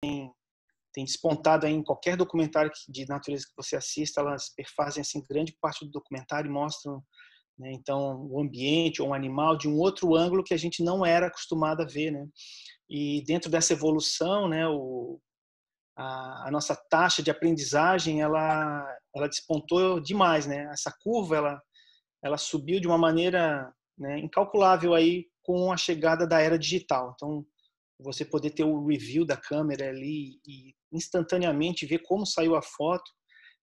tem despontado aí em qualquer documentário de natureza que você assista, elas perfazem assim grande parte do documentário e mostram, né, então o ambiente ou um animal de um outro ângulo que a gente não era acostumado a ver, né? E dentro dessa evolução, né, a nossa taxa de aprendizagem ela despontou demais, né? Essa curva ela subiu de uma maneira, né, incalculável aí com a chegada da era digital. Então você poder ter o review da câmera ali e instantaneamente ver como saiu a foto,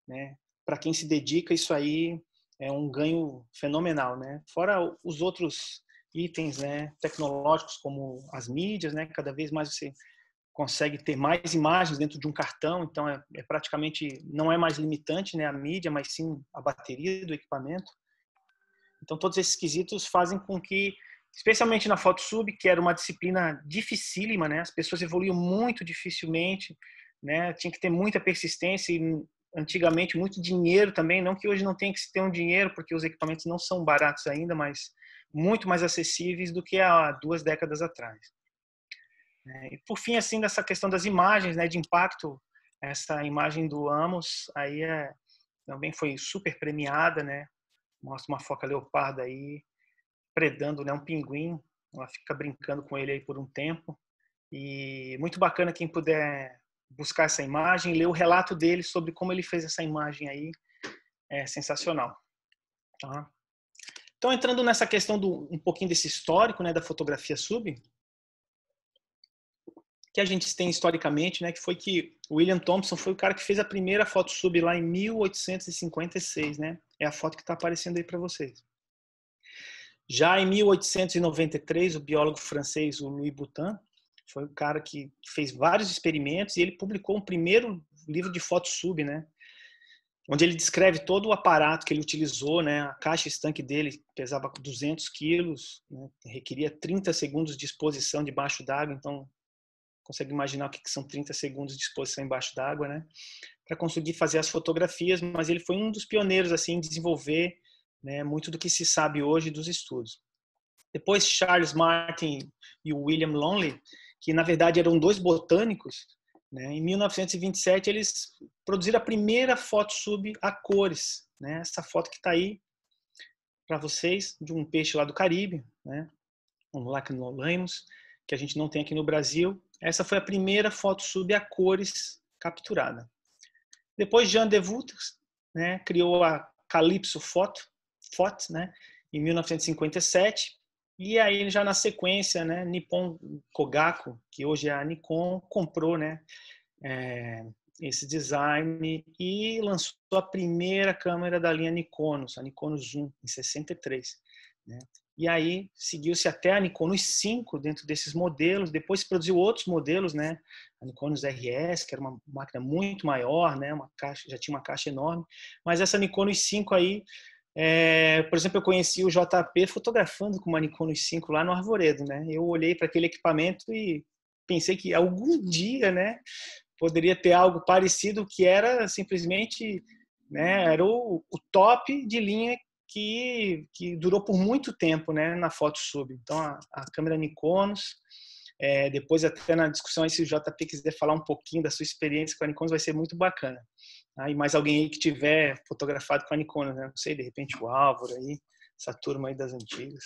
né? Para quem se dedica, isso aí é um ganho fenomenal, né? Fora os outros itens, né, tecnológicos como as mídias, né? Cada vez mais você consegue ter mais imagens dentro de um cartão, então é praticamente não é mais limitante, né, a mídia, mas sim a bateria do equipamento. Então todos esses quesitos fazem com que, especialmente na foto sub, que era uma disciplina dificílima, né, as pessoas evoluíam muito dificilmente, né, tinha que ter muita persistência e antigamente muito dinheiro também, não que hoje não tenha que se ter um dinheiro, porque os equipamentos não são baratos ainda, mas muito mais acessíveis do que há 2 décadas atrás. E por fim, assim, dessa questão das imagens, né, de impacto, essa imagem do Amos aí também foi super premiada, né? Mostra uma foca leopardo aí predando, né, um pinguim. Ela fica brincando com ele aí por um tempo. E muito bacana quem puder buscar essa imagem, ler o relato dele sobre como ele fez essa imagem aí, é sensacional. Tá? Então, entrando nessa questão um pouquinho desse histórico, né, da fotografia sub, que a gente tem historicamente, né, que foi que William Thompson foi o cara que fez a primeira foto sub lá em 1856, né? É a foto que está aparecendo aí para vocês. Já em 1893, o biólogo francês o Louis Boutin foi o cara que fez vários experimentos e ele publicou um primeiro livro de foto sub, né? Onde ele descreve todo o aparato que ele utilizou, né? A caixa estanque dele pesava 200 quilos, né? Requeria 30 segundos de exposição debaixo d'água, então consegue imaginar o que são 30 segundos de exposição embaixo d'água, né? Para conseguir fazer as fotografias, mas ele foi um dos pioneiros assim em desenvolver, né, muito do que se sabe hoje dos estudos. Depois Charles Martin e o William Longley, que na verdade eram 2 botânicos, né, em 1927 eles produziram a primeira foto sub a cores, né? Essa foto que está aí para vocês de um peixe lá do Caribe, né? Um Lachnolaemus, que a gente não tem aqui no Brasil. Essa foi a primeira foto sub a cores capturada. Depois Jean de Vuters, né, criou a Calypso Photo, né, em 1957. E aí já na sequência, né, Nippon Kogaku, que hoje é a Nikon, comprou, né, esse design e lançou a primeira câmera da linha Nikonos, a Nikonos Zoom, em 63. Né? E aí seguiu-se até a Nikonos 5 dentro desses modelos, depois se produziu outros modelos, né? A Nikonos RS, que era uma máquina muito maior, né? Uma caixa, já tinha uma caixa enorme, mas essa Nikonos 5 aí, por exemplo, eu conheci o JP fotografando com uma Nikonos 5 lá no Arvoredo, né? Eu olhei para aquele equipamento e pensei que algum dia, né, poderia ter algo parecido, que era simplesmente, né, era o top de linha que durou por muito tempo, né, na foto sub. Então a câmera Nikonos, depois até na discussão aí, se o JP quiser falar um pouquinho da sua experiência com a Nikonos, vai ser muito bacana. E mais alguém aí que tiver fotografado com a Nikonos, né? Não sei, de repente o Álvaro aí, essa turma aí das antigas.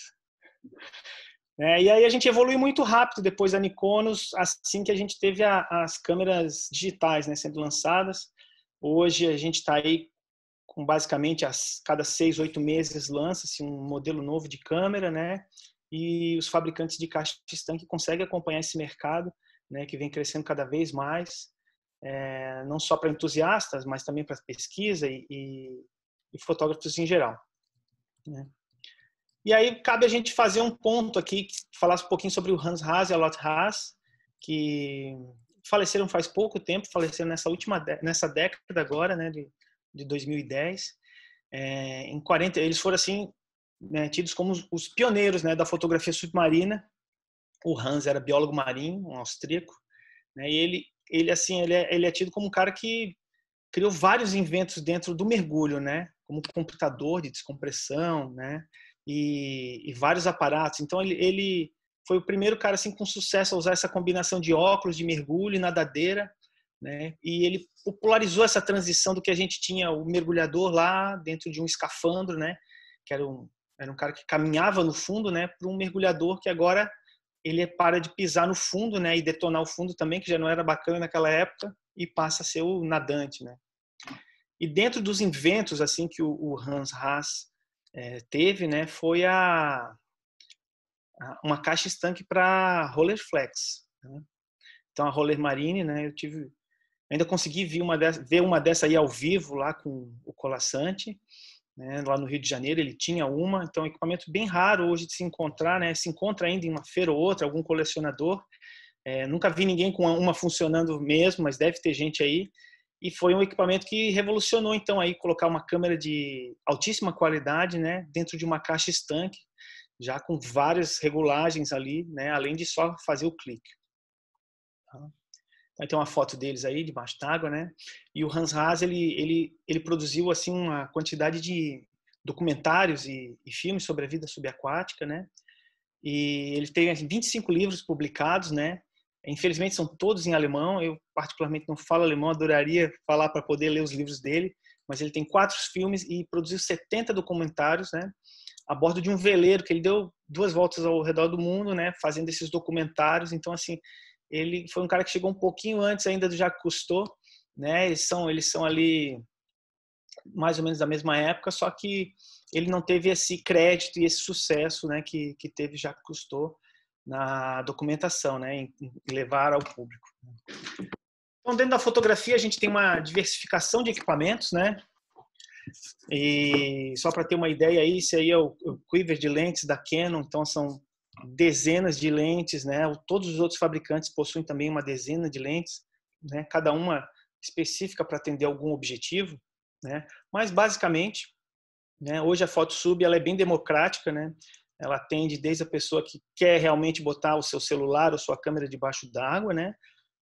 E aí a gente evoluiu muito rápido depois da Nikonos, assim que a gente teve as câmeras digitais, né, sendo lançadas. Hoje a gente está aí com basicamente cada 6, 8 meses lança-se um modelo novo de câmera, né? E os fabricantes de caixa estanque conseguem acompanhar esse mercado, né, que vem crescendo cada vez mais, não só para entusiastas, mas também para pesquisa e fotógrafos em geral. Né? E aí cabe a gente fazer um ponto aqui, falar um pouquinho sobre o Hans Haas e a Lotte Haas, que faleceram faz pouco tempo, faleceram nessa década agora, né, de 2010. Em 40, eles foram assim, né, tidos como os pioneiros, né, da fotografia submarina. O Hans era biólogo marinho, um austríaco, né, e ele assim, ele é tido como um cara que criou vários inventos dentro do mergulho, né, como computador de descompressão, né, e vários aparatos. Então ele foi o primeiro cara assim com sucesso a usar essa combinação de óculos, de mergulho e nadadeira, né? E ele popularizou essa transição do que a gente tinha o mergulhador lá dentro de um escafandro, né? Que era um cara que caminhava no fundo, né? Para um mergulhador que agora ele para de pisar no fundo, né? E detonar o fundo também, que já não era bacana naquela época, e passa a ser o nadante, né? E dentro dos inventos assim que o Hans Haas teve, né? Foi uma caixa estanque para roller flex, né? Então a Roller Marine, né? Ainda consegui ver uma dessa aí ao vivo lá com o Colasanti, né? Lá no Rio de Janeiro ele tinha uma, então é um equipamento bem raro hoje de se encontrar, né? Se encontra ainda em uma feira ou outra, algum colecionador. Nunca vi ninguém com uma funcionando mesmo, mas deve ter gente aí. E foi um equipamento que revolucionou então aí colocar uma câmera de altíssima qualidade, né? Dentro de uma caixa estanque, já com várias regulagens ali, né? Além de só fazer o clique. Vai ter uma foto deles aí debaixo d'água, né? E o Hans Haas ele produziu assim uma quantidade de documentários e filmes sobre a vida subaquática, né? E ele tem 25 livros publicados, né? Infelizmente são todos em alemão. Eu particularmente não falo alemão, adoraria falar para poder ler os livros dele, mas ele tem 4 filmes e produziu 70 documentários, né? A bordo de um veleiro que ele deu 2 voltas ao redor do mundo, né? Fazendo esses documentários. Então assim, ele foi um cara que chegou um pouquinho antes ainda do Jacques Cousteau, né? Eles são ali mais ou menos da mesma época, só que ele não teve esse crédito e esse sucesso, né, que teve Jacques Cousteau na documentação, né, em levar ao público. Então, dentro da fotografia, a gente tem uma diversificação de equipamentos, né? E só para ter uma ideia, esse aí é o quiver de lentes da Canon, então são dezenas de lentes, né? Todos os outros fabricantes possuem também uma dezena de lentes, né? Cada uma específica para atender algum objetivo, né? Mas basicamente, né, hoje a FotoSub ela é bem democrática, né? Ela atende desde a pessoa que quer realmente botar o seu celular ou sua câmera debaixo d'água, né?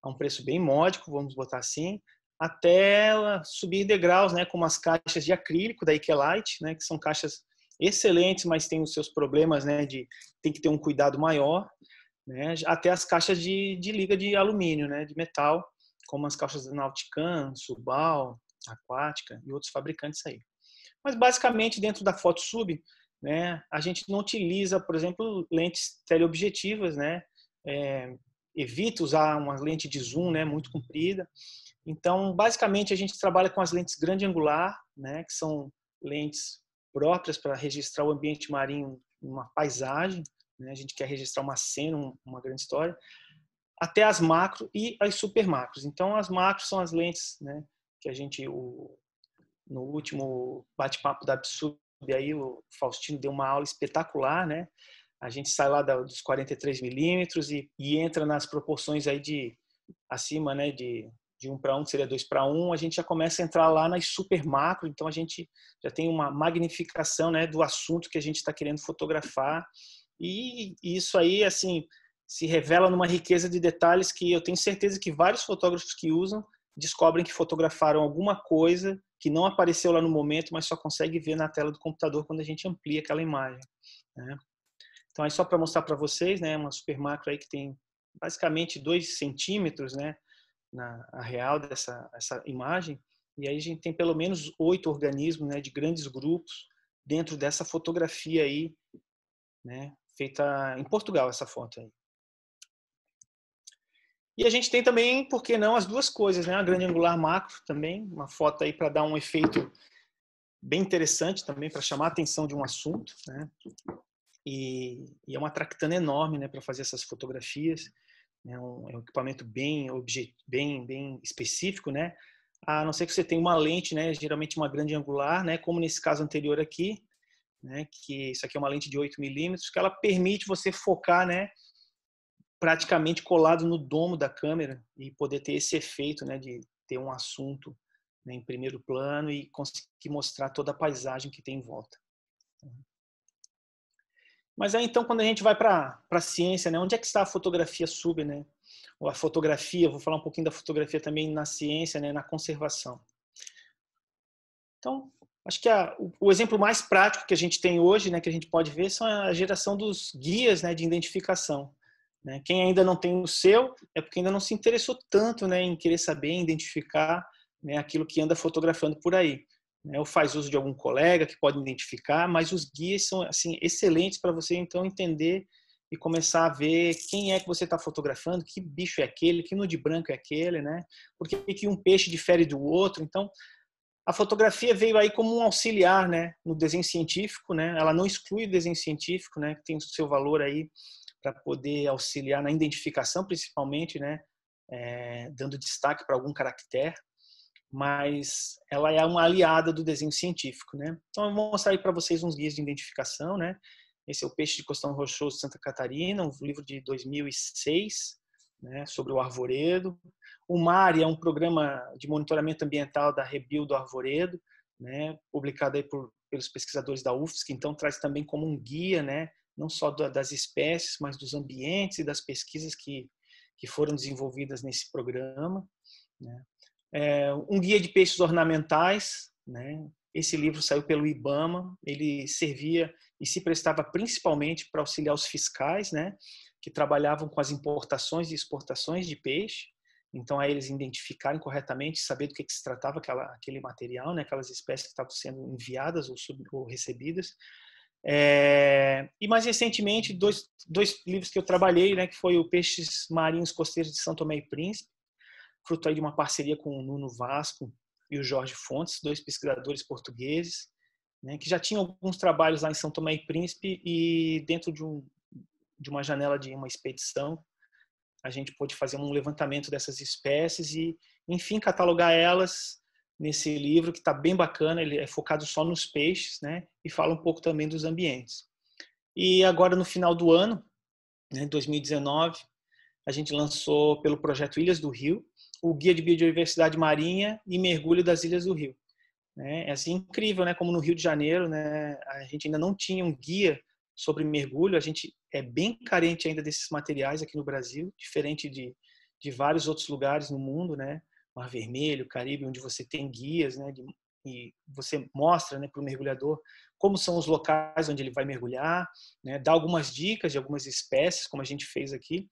A um preço bem módico, vamos botar assim, até subir degraus, né? Como as caixas de acrílico da Ikelite, né? Que são caixas excelentes, mas têm os seus problemas, né? Tem que ter um cuidado maior, né? Até as caixas de liga de alumínio, né? De metal, como as caixas da Nauticam, Subal, Aquática e outros fabricantes aí. Mas basicamente dentro da FotoSub, né, a gente não utiliza, por exemplo, lentes teleobjetivas, né? Evita usar uma lente de zoom, né, muito comprida. Então, basicamente a gente trabalha com as lentes grande angular, né, que são lentes próprias para registrar o ambiente marinho, uma paisagem, né? A gente quer registrar uma cena, uma grande história, até as macro e as super macros. Então, as macros são as lentes, né, que a gente no último bate-papo da Absub, aí o Faustino deu uma aula espetacular, né? A gente sai lá dos 43 milímetros e entra nas proporções aí de acima, né? De 1:1, que seria 2:1, a gente já começa a entrar lá nas super macro, então a gente já tem uma magnificação, né, do assunto que a gente está querendo fotografar, e isso aí, assim, se revela numa riqueza de detalhes que eu tenho certeza que vários fotógrafos que usam descobrem que fotografaram alguma coisa que não apareceu lá no momento, mas só consegue ver na tela do computador quando a gente amplia aquela imagem, né? Então, aí só para mostrar para vocês, né, uma super macro aí que tem basicamente 2 centímetros, né, na real essa imagem, e aí a gente tem pelo menos 8 organismos, né, de grandes grupos dentro dessa fotografia aí, né, feita em Portugal, essa foto aí. E a gente tem também, por que não, as duas coisas, né? A grande angular macro também, uma foto aí para dar um efeito bem interessante também, para chamar a atenção de um assunto, né? E é uma tractana enorme, né, para fazer essas fotografias. É um equipamento bem específico, né? A não ser que você tenha uma lente, né, geralmente uma grande angular, né, como nesse caso anterior aqui, né, que isso aqui é uma lente de 8 milímetros, que ela permite você focar, né, praticamente colado no domo da câmera e poder ter esse efeito, né, de ter um assunto, né, em primeiro plano e conseguir mostrar toda a paisagem que tem em volta. Mas aí então quando a gente vai para a ciência, né, onde é que está a fotografia sub, né? Ou a fotografia, vou falar um pouquinho da fotografia também na ciência, né, na conservação. Então, acho que o exemplo mais prático que a gente tem hoje, né, que a gente pode ver, são a geração dos guias, né, de identificação. né? Quem ainda não tem o seu é porque ainda não se interessou tanto, né, em querer saber, identificar, né, aquilo que anda fotografando por aí, né? Ou faz uso de algum colega que pode identificar, mas os guias são assim excelentes para você então entender e começar a ver quem é que você está fotografando, que bicho é aquele, que nude branco é aquele, né? Por que um peixe difere do outro. Então, a fotografia veio aí como um auxiliar, né, no desenho científico, né? Ela não exclui o desenho científico, né, que tem o seu valor aí para poder auxiliar na identificação, principalmente, né, dando destaque para algum caractere, mas ela é uma aliada do desenho científico, né? Então eu vou mostrar aí para vocês uns guias de identificação, né? Esse é o Peixe de Costão Rochoso de Santa Catarina, um livro de 2006, né, sobre o arvoredo. O MARE é um programa de monitoramento ambiental da Rebio do Arvoredo, né, publicado aí pelos pesquisadores da UFSC, então traz também como um guia, né, não só das espécies, mas dos ambientes e das pesquisas que foram desenvolvidas nesse programa, né. Um guia de peixes ornamentais, né. Esse livro saiu pelo IBAMA, ele servia e se prestava principalmente para auxiliar os fiscais, né, que trabalhavam com as importações e exportações de peixe. Então, aí eles identificarem corretamente, saber do que se tratava aquele material, né, aquelas espécies que estavam sendo enviadas ou recebidas. E mais recentemente, dois livros que eu trabalhei, né, que foi o Peixes Marinhos Costeiros de São Tomé e Príncipe, fruto aí de uma parceria com o Nuno Vasco e o Jorge Fontes, dois pesquisadores portugueses, né, que já tinham alguns trabalhos lá em São Tomé e Príncipe, e dentro de uma janela de uma expedição, a gente pôde fazer um levantamento dessas espécies e, enfim, catalogar elas nesse livro que está bem bacana. Ele é focado só nos peixes, né, e fala um pouco também dos ambientes. E agora, no final do ano, né, 2019, a gente lançou pelo projeto Ilhas do Rio o Guia de Biodiversidade Marinha e Mergulho das Ilhas do Rio. É assim, incrível, né? Como no Rio de Janeiro, né, a gente ainda não tinha um guia sobre mergulho. A gente é bem carente ainda desses materiais aqui no Brasil, diferente de vários outros lugares no mundo, né? Mar Vermelho, Caribe, onde você tem guias, né? E você mostra, né, para o mergulhador como são os locais onde ele vai mergulhar, né? Dá algumas dicas de algumas espécies, como a gente fez aqui,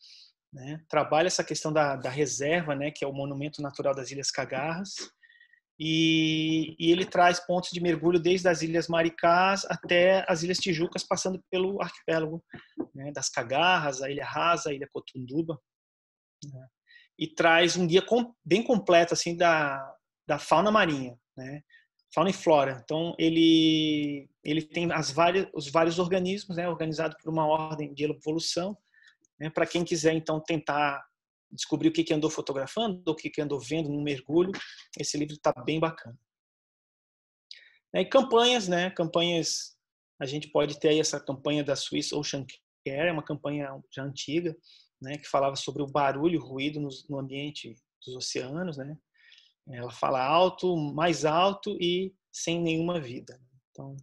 né? Trabalha essa questão da reserva, né? Que é o Monumento Natural das Ilhas Cagarras. E ele traz pontos de mergulho desde as Ilhas Maricás até as Ilhas Tijucas, passando pelo arquipélago, né, das Cagarras, a Ilha Rasa, a Ilha Cotunduba, né, e traz um guia bem completo assim da fauna marinha, né, fauna e flora. Então ele tem os vários organismos, né, organizados por uma ordem de evolução, né, para quem quiser então tentar descobrir o que andou fotografando, o que andou vendo no mergulho. Esse livro está bem bacana. E campanhas, né? Campanhas, a gente pode ter aí essa campanha da Swiss Ocean Care, é uma campanha já antiga, né? Que falava sobre o barulho, o ruído no ambiente dos oceanos, né? Ela fala alto, mais alto e sem nenhuma vida. Então,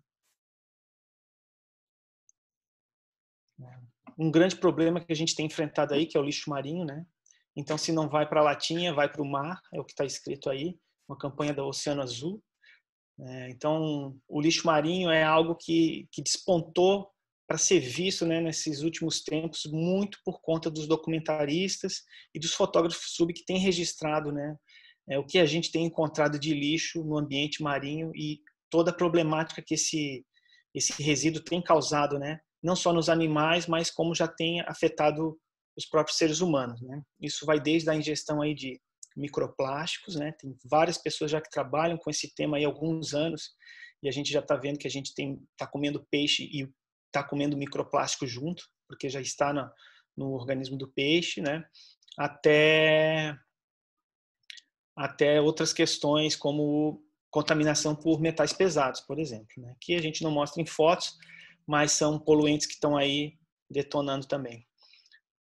um grande problema que a gente tem enfrentado aí, que é o lixo marinho, né? Então, se não vai para a latinha, vai para o mar, é o que está escrito aí, uma campanha da Oceano Azul. Então, o lixo marinho é algo que despontou para ser visto, né, nesses últimos tempos, muito por conta dos documentaristas e dos fotógrafos sub que têm registrado, né, o que a gente tem encontrado de lixo no ambiente marinho e toda a problemática que esse resíduo tem causado, né, não só nos animais, mas como já tem afetado os próprios seres humanos, né? Isso vai desde a ingestão aí de microplásticos, né? Tem várias pessoas já que trabalham com esse tema aí há alguns anos, e a gente já está vendo que a gente está comendo peixe e está comendo microplástico junto, porque já está no organismo do peixe, né? Até outras questões como contaminação por metais pesados, por exemplo, né? Que a gente não mostra em fotos, mas são poluentes que estão aí detonando também.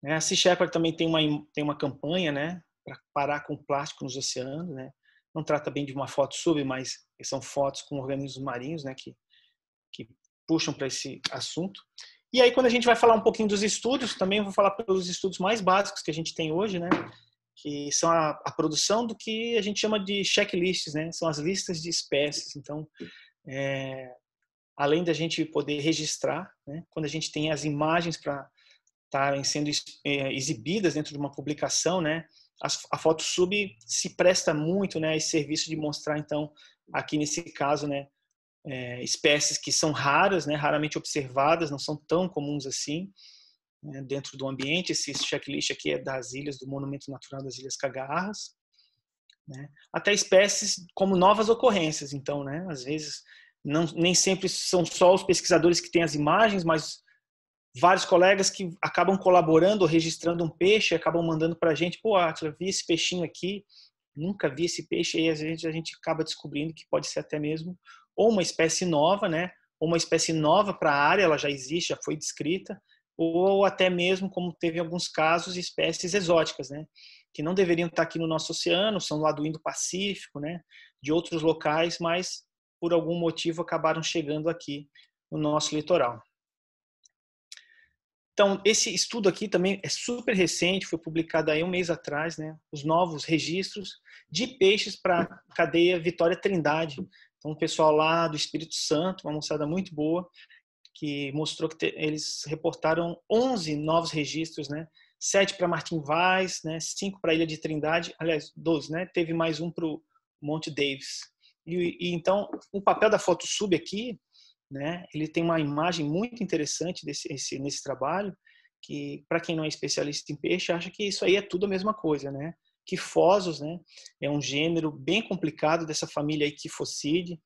A Sea Shepherd também tem uma campanha, né, para parar com o plástico nos oceanos, né? Não trata bem de uma foto sub, mas são fotos com organismos marinhos, né, que puxam para esse assunto. E aí, quando a gente vai falar um pouquinho dos estudos, também vou falar pelos estudos mais básicos que a gente tem hoje, né, que são a produção do que a gente chama de checklists, né? São as listas de espécies. Então, além da gente poder registrar, né, quando a gente tem as imagens para estarem sendo exibidas dentro de uma publicação, né? A FotoSub se presta muito, né, a esse serviço de mostrar, então, aqui nesse caso, né, espécies que são raras, né, raramente observadas, não são tão comuns assim, né, dentro do ambiente. Esse checklist aqui é das ilhas, do Monumento Natural das Ilhas Cagarras, né, até espécies como novas ocorrências. Então, né, às vezes, nem sempre são só os pesquisadores que têm as imagens, mas vários colegas que acabam colaborando ou registrando um peixe, acabam mandando para a gente, pô, Átila, vi esse peixinho aqui, nunca vi esse peixe, e às vezes a gente acaba descobrindo que pode ser até mesmo ou uma espécie nova, né, ou uma espécie nova para a área, ela já existe, já foi descrita, ou até mesmo, como teve em alguns casos, espécies exóticas, né, que não deveriam estar aqui no nosso oceano, são lá do Indo-Pacífico, né, de outros locais, mas por algum motivo acabaram chegando aqui no nosso litoral. Então, esse estudo aqui também é super recente, foi publicado aí um mês atrás, né? Os novos registros de peixes para a cadeia Vitória Trindade. Então, o pessoal lá do Espírito Santo, uma moçada muito boa, que mostrou que eles reportaram 11 novos registros, né? 7 para Martin Vaz, né? 5 para a Ilha de Trindade, aliás, 12, né? Teve mais um para o Monte Davis. Então, o papel da FotoSub aqui, né? Ele tem uma imagem muito interessante nesse trabalho, que para quem não é especialista em peixe acha que isso aí é tudo a mesma coisa, né? Quifosos, né? É um gênero bem complicado dessa família aí Quifocidae,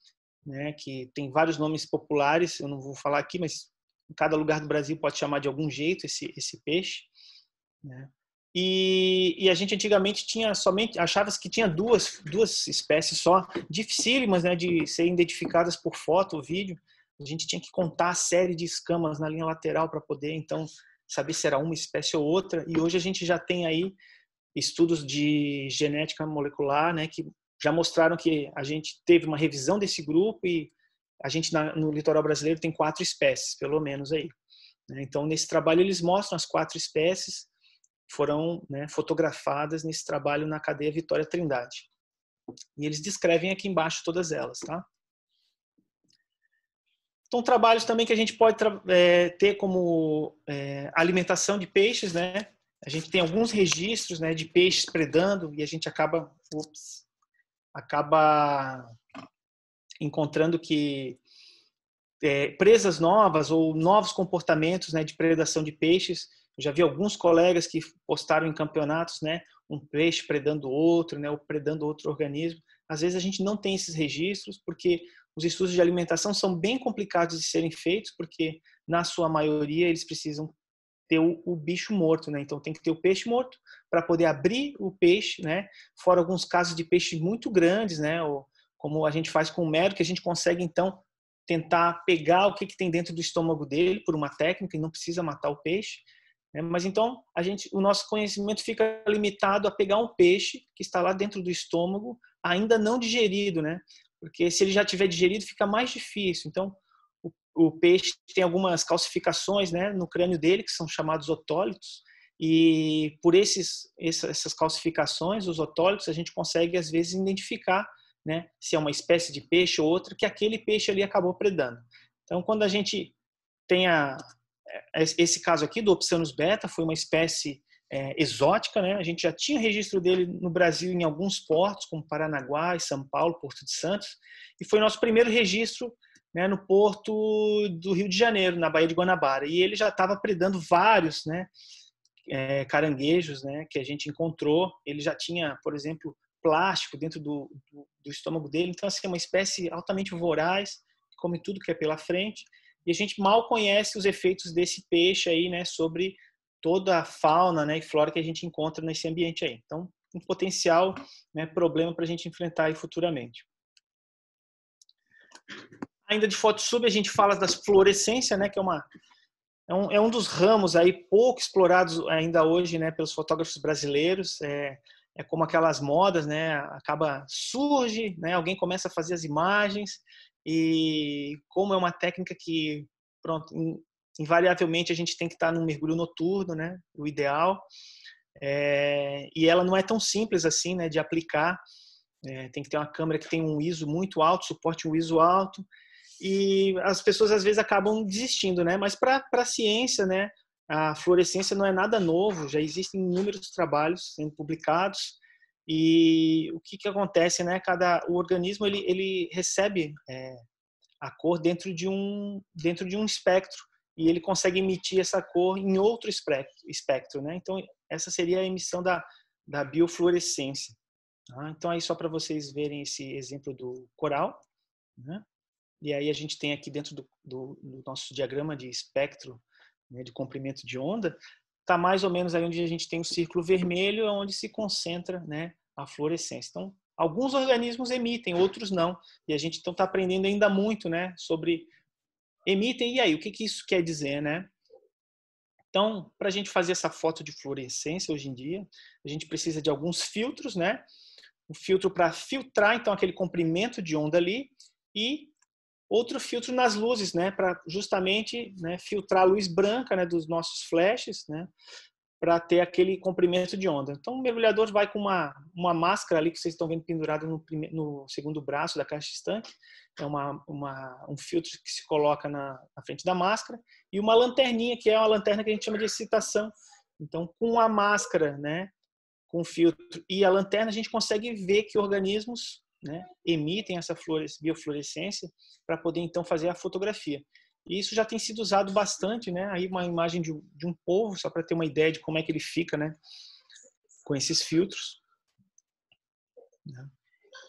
né? Que tem vários nomes populares, eu não vou falar aqui, mas em cada lugar do Brasil pode chamar de algum jeito esse peixe, né? E a gente antigamente achava que tinha duas espécies só, dificílimas, né, de serem identificadas por foto ou vídeo. A gente tinha que contar a série de escamas na linha lateral para poder, então, saber se era uma espécie ou outra. E hoje a gente já tem aí estudos de genética molecular, né, que já mostraram que a gente teve uma revisão desse grupo e a gente no litoral brasileiro tem 4 espécies, pelo menos aí. Então, nesse trabalho eles mostram as 4 espécies, foram, né, fotografadas nesse trabalho na cadeia Vitória Trindade. E eles descrevem aqui embaixo todas elas, tá? Então, trabalhos também que a gente pode ter como alimentação de peixes, né? A gente tem alguns registros, né, de peixes predando e a gente acaba encontrando que presas novas ou novos comportamentos, né, de predação de peixes. Eu já vi alguns colegas que postaram em campeonatos, né, um peixe predando outro, né, ou predando outro organismo. Às vezes a gente não tem esses registros porque os estudos de alimentação são bem complicados de serem feitos, porque na sua maioria eles precisam ter o bicho morto, né? Então tem que ter o peixe morto para poder abrir o peixe, né? Fora alguns casos de peixes muito grandes, né? Ou, como a gente faz com o mero, que a gente consegue então tentar pegar o que tem dentro do estômago dele por uma técnica e não precisa matar o peixe, né? Mas então o nosso conhecimento fica limitado a pegar um peixe que está lá dentro do estômago ainda não digerido, né? Porque se ele já tiver digerido fica mais difícil. Então o peixe tem algumas calcificações, né, no crânio dele que são chamados otólitos, e por essas calcificações, os otólitos, a gente consegue às vezes identificar, né, se é uma espécie de peixe ou outra que aquele peixe ali acabou predando. Então, quando a gente tem esse caso aqui do Opsanus beta, foi uma espécie exótica, né? A gente já tinha registro dele no Brasil em alguns portos, como Paranaguá e São Paulo, Porto de Santos, e foi nosso primeiro registro, né, no porto do Rio de Janeiro, na Baía de Guanabara. E ele já estava predando vários, né, caranguejos, né, que a gente encontrou. Ele já tinha, por exemplo, plástico dentro do estômago dele. Então, assim, é uma espécie altamente voraz, que come tudo que é pela frente. E a gente mal conhece os efeitos desse peixe aí, né, sobre toda a fauna, né, e flora que a gente encontra nesse ambiente aí. Então, um potencial, né, problema para a gente enfrentar aí futuramente. Ainda de FotoSub, a gente fala das fluorescência, né, que é um dos ramos aí pouco explorados ainda hoje, né, pelos fotógrafos brasileiros. É como aquelas modas, né, surge, né, alguém começa a fazer as imagens e como é uma técnica que, pronto, invariavelmente a gente tem que estar num mergulho noturno, né, o ideal. E ela não é tão simples assim, né, de aplicar. Tem que ter uma câmera que tem um ISO muito alto, suporte um ISO alto. E as pessoas às vezes acabam desistindo, né? Mas para a ciência, né, a fluorescência não é nada novo, já existem inúmeros trabalhos sendo publicados. E o que acontece, né? O organismo ele recebe a cor dentro de um espectro, e ele consegue emitir essa cor em outro espectro, né? Então, essa seria a emissão da biofluorescência. Tá? Então, aí só para vocês verem esse exemplo do coral, né? E aí a gente tem aqui dentro do nosso diagrama de espectro, né, de comprimento de onda, está mais ou menos aí onde a gente tem o círculo vermelho, onde se concentra, né, a fluorescência. Então, alguns organismos emitem, outros não. E a gente então está aprendendo ainda muito, né, sobre emitem. E aí, o que isso quer dizer, né? Então, para a gente fazer essa foto de fluorescência hoje em dia, a gente precisa de alguns filtros, né? Um filtro para filtrar então aquele comprimento de onda ali, e outro filtro nas luzes, né, para justamente, né, filtrar a luz branca, né, dos nossos flashes, né, para ter aquele comprimento de onda. Então, o mergulhador vai com uma máscara ali que vocês estão vendo pendurada no segundo braço da caixa estanque. É um filtro que se coloca na frente da máscara, e uma lanterninha, que é uma lanterna que a gente chama de excitação. Então, com a máscara, né, com o filtro e a lanterna, a gente consegue ver que organismos, né, emitem essa biofluorescência para poder então fazer a fotografia. E isso já tem sido usado bastante, né? Aí uma imagem de um polvo, só para ter uma ideia de como é que ele fica, né, com esses filtros.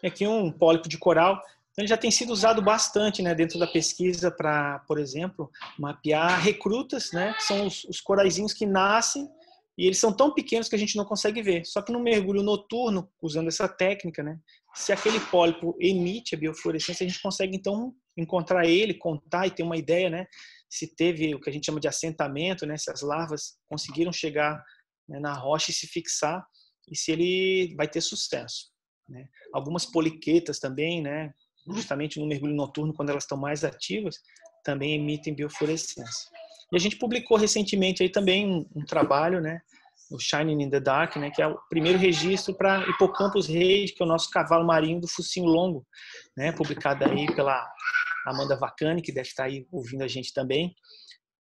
E aqui um pólipo de coral. Então, ele já tem sido usado bastante, né, dentro da pesquisa para, por exemplo, mapear recrutas, né, que são os coraizinhos que nascem, e eles são tão pequenos que a gente não consegue ver. Só que no mergulho noturno, usando essa técnica, né, se aquele pólipo emite a biofluorescência, a gente consegue então encontrar ele, contar e ter uma ideia, né, se teve o que a gente chama de assentamento, né, se as larvas conseguiram chegar, né, na rocha e se fixar, e se ele vai ter sucesso, né. Algumas poliquetas também, né, justamente no mergulho noturno, quando elas estão mais ativas, também emitem biofluorescência. E a gente publicou recentemente aí também um trabalho, né, o Shining in the Dark, né, que é o primeiro registro para Hippocampus reis, que é o nosso cavalo marinho do focinho longo, né, publicado aí pela Amanda Vacani, que deve estar aí ouvindo a gente também.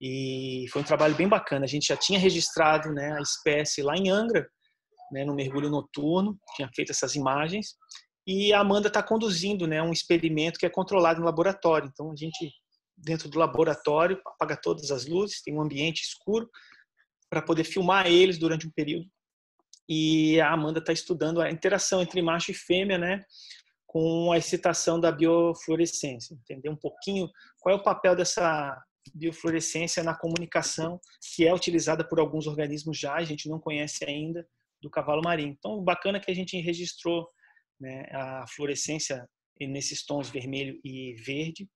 E foi um trabalho bem bacana. A gente já tinha registrado, né, a espécie lá em Angra, né, no mergulho noturno, tinha feito essas imagens, e a Amanda está conduzindo, né, um experimento que é controlado no laboratório. Então, a gente, dentro do laboratório, apaga todas as luzes, tem um ambiente escuro para poder filmar eles durante um período. E a Amanda está estudando a interação entre macho e fêmea, né, com a excitação da biofluorescência. Entender um pouquinho qual é o papel dessa biofluorescência na comunicação, que é utilizada por alguns organismos já, a gente não conhece ainda, do cavalo marinho. Então, o bacana é que a gente registrou, né, a fluorescência nesses tons vermelho e verde,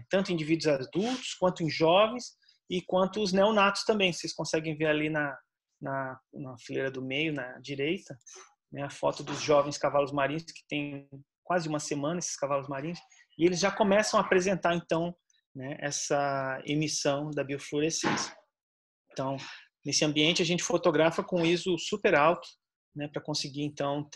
tanto em indivíduos adultos, quanto em jovens, e quanto os neonatos também. Vocês conseguem ver ali na fileira do meio, na direita, né, a foto dos jovens cavalos marinhos, que tem quase uma semana, esses cavalos marinhos, e eles já começam a apresentar, então, né, essa emissão da biofluorescência. Então, nesse ambiente, a gente fotografa com ISO super alto, né, para conseguir, então,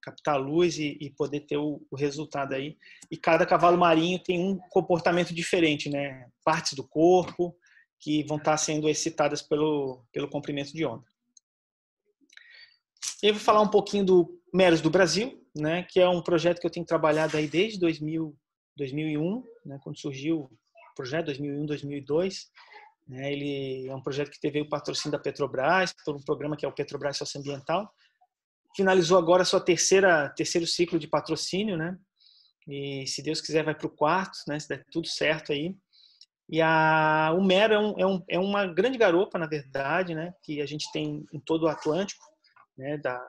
captar a luz e poder ter o resultado aí. E cada cavalo marinho tem um comportamento diferente, né? Partes do corpo que vão estar sendo excitadas pelo comprimento de onda. Eu vou falar um pouquinho do Meros do Brasil, né, que é um projeto que eu tenho trabalhado aí desde 2001, né, quando surgiu o projeto, 2001, 2002. Né, ele é um projeto que teve o patrocínio da Petrobras, por um programa que é o Petrobras Socioambiental. Finalizou agora a sua terceiro ciclo de patrocínio, né? E se Deus quiser vai para o quarto, né? Se der tudo certo aí. E o Mero é uma grande garopa, na verdade, né? Que a gente tem em todo o Atlântico, né? Da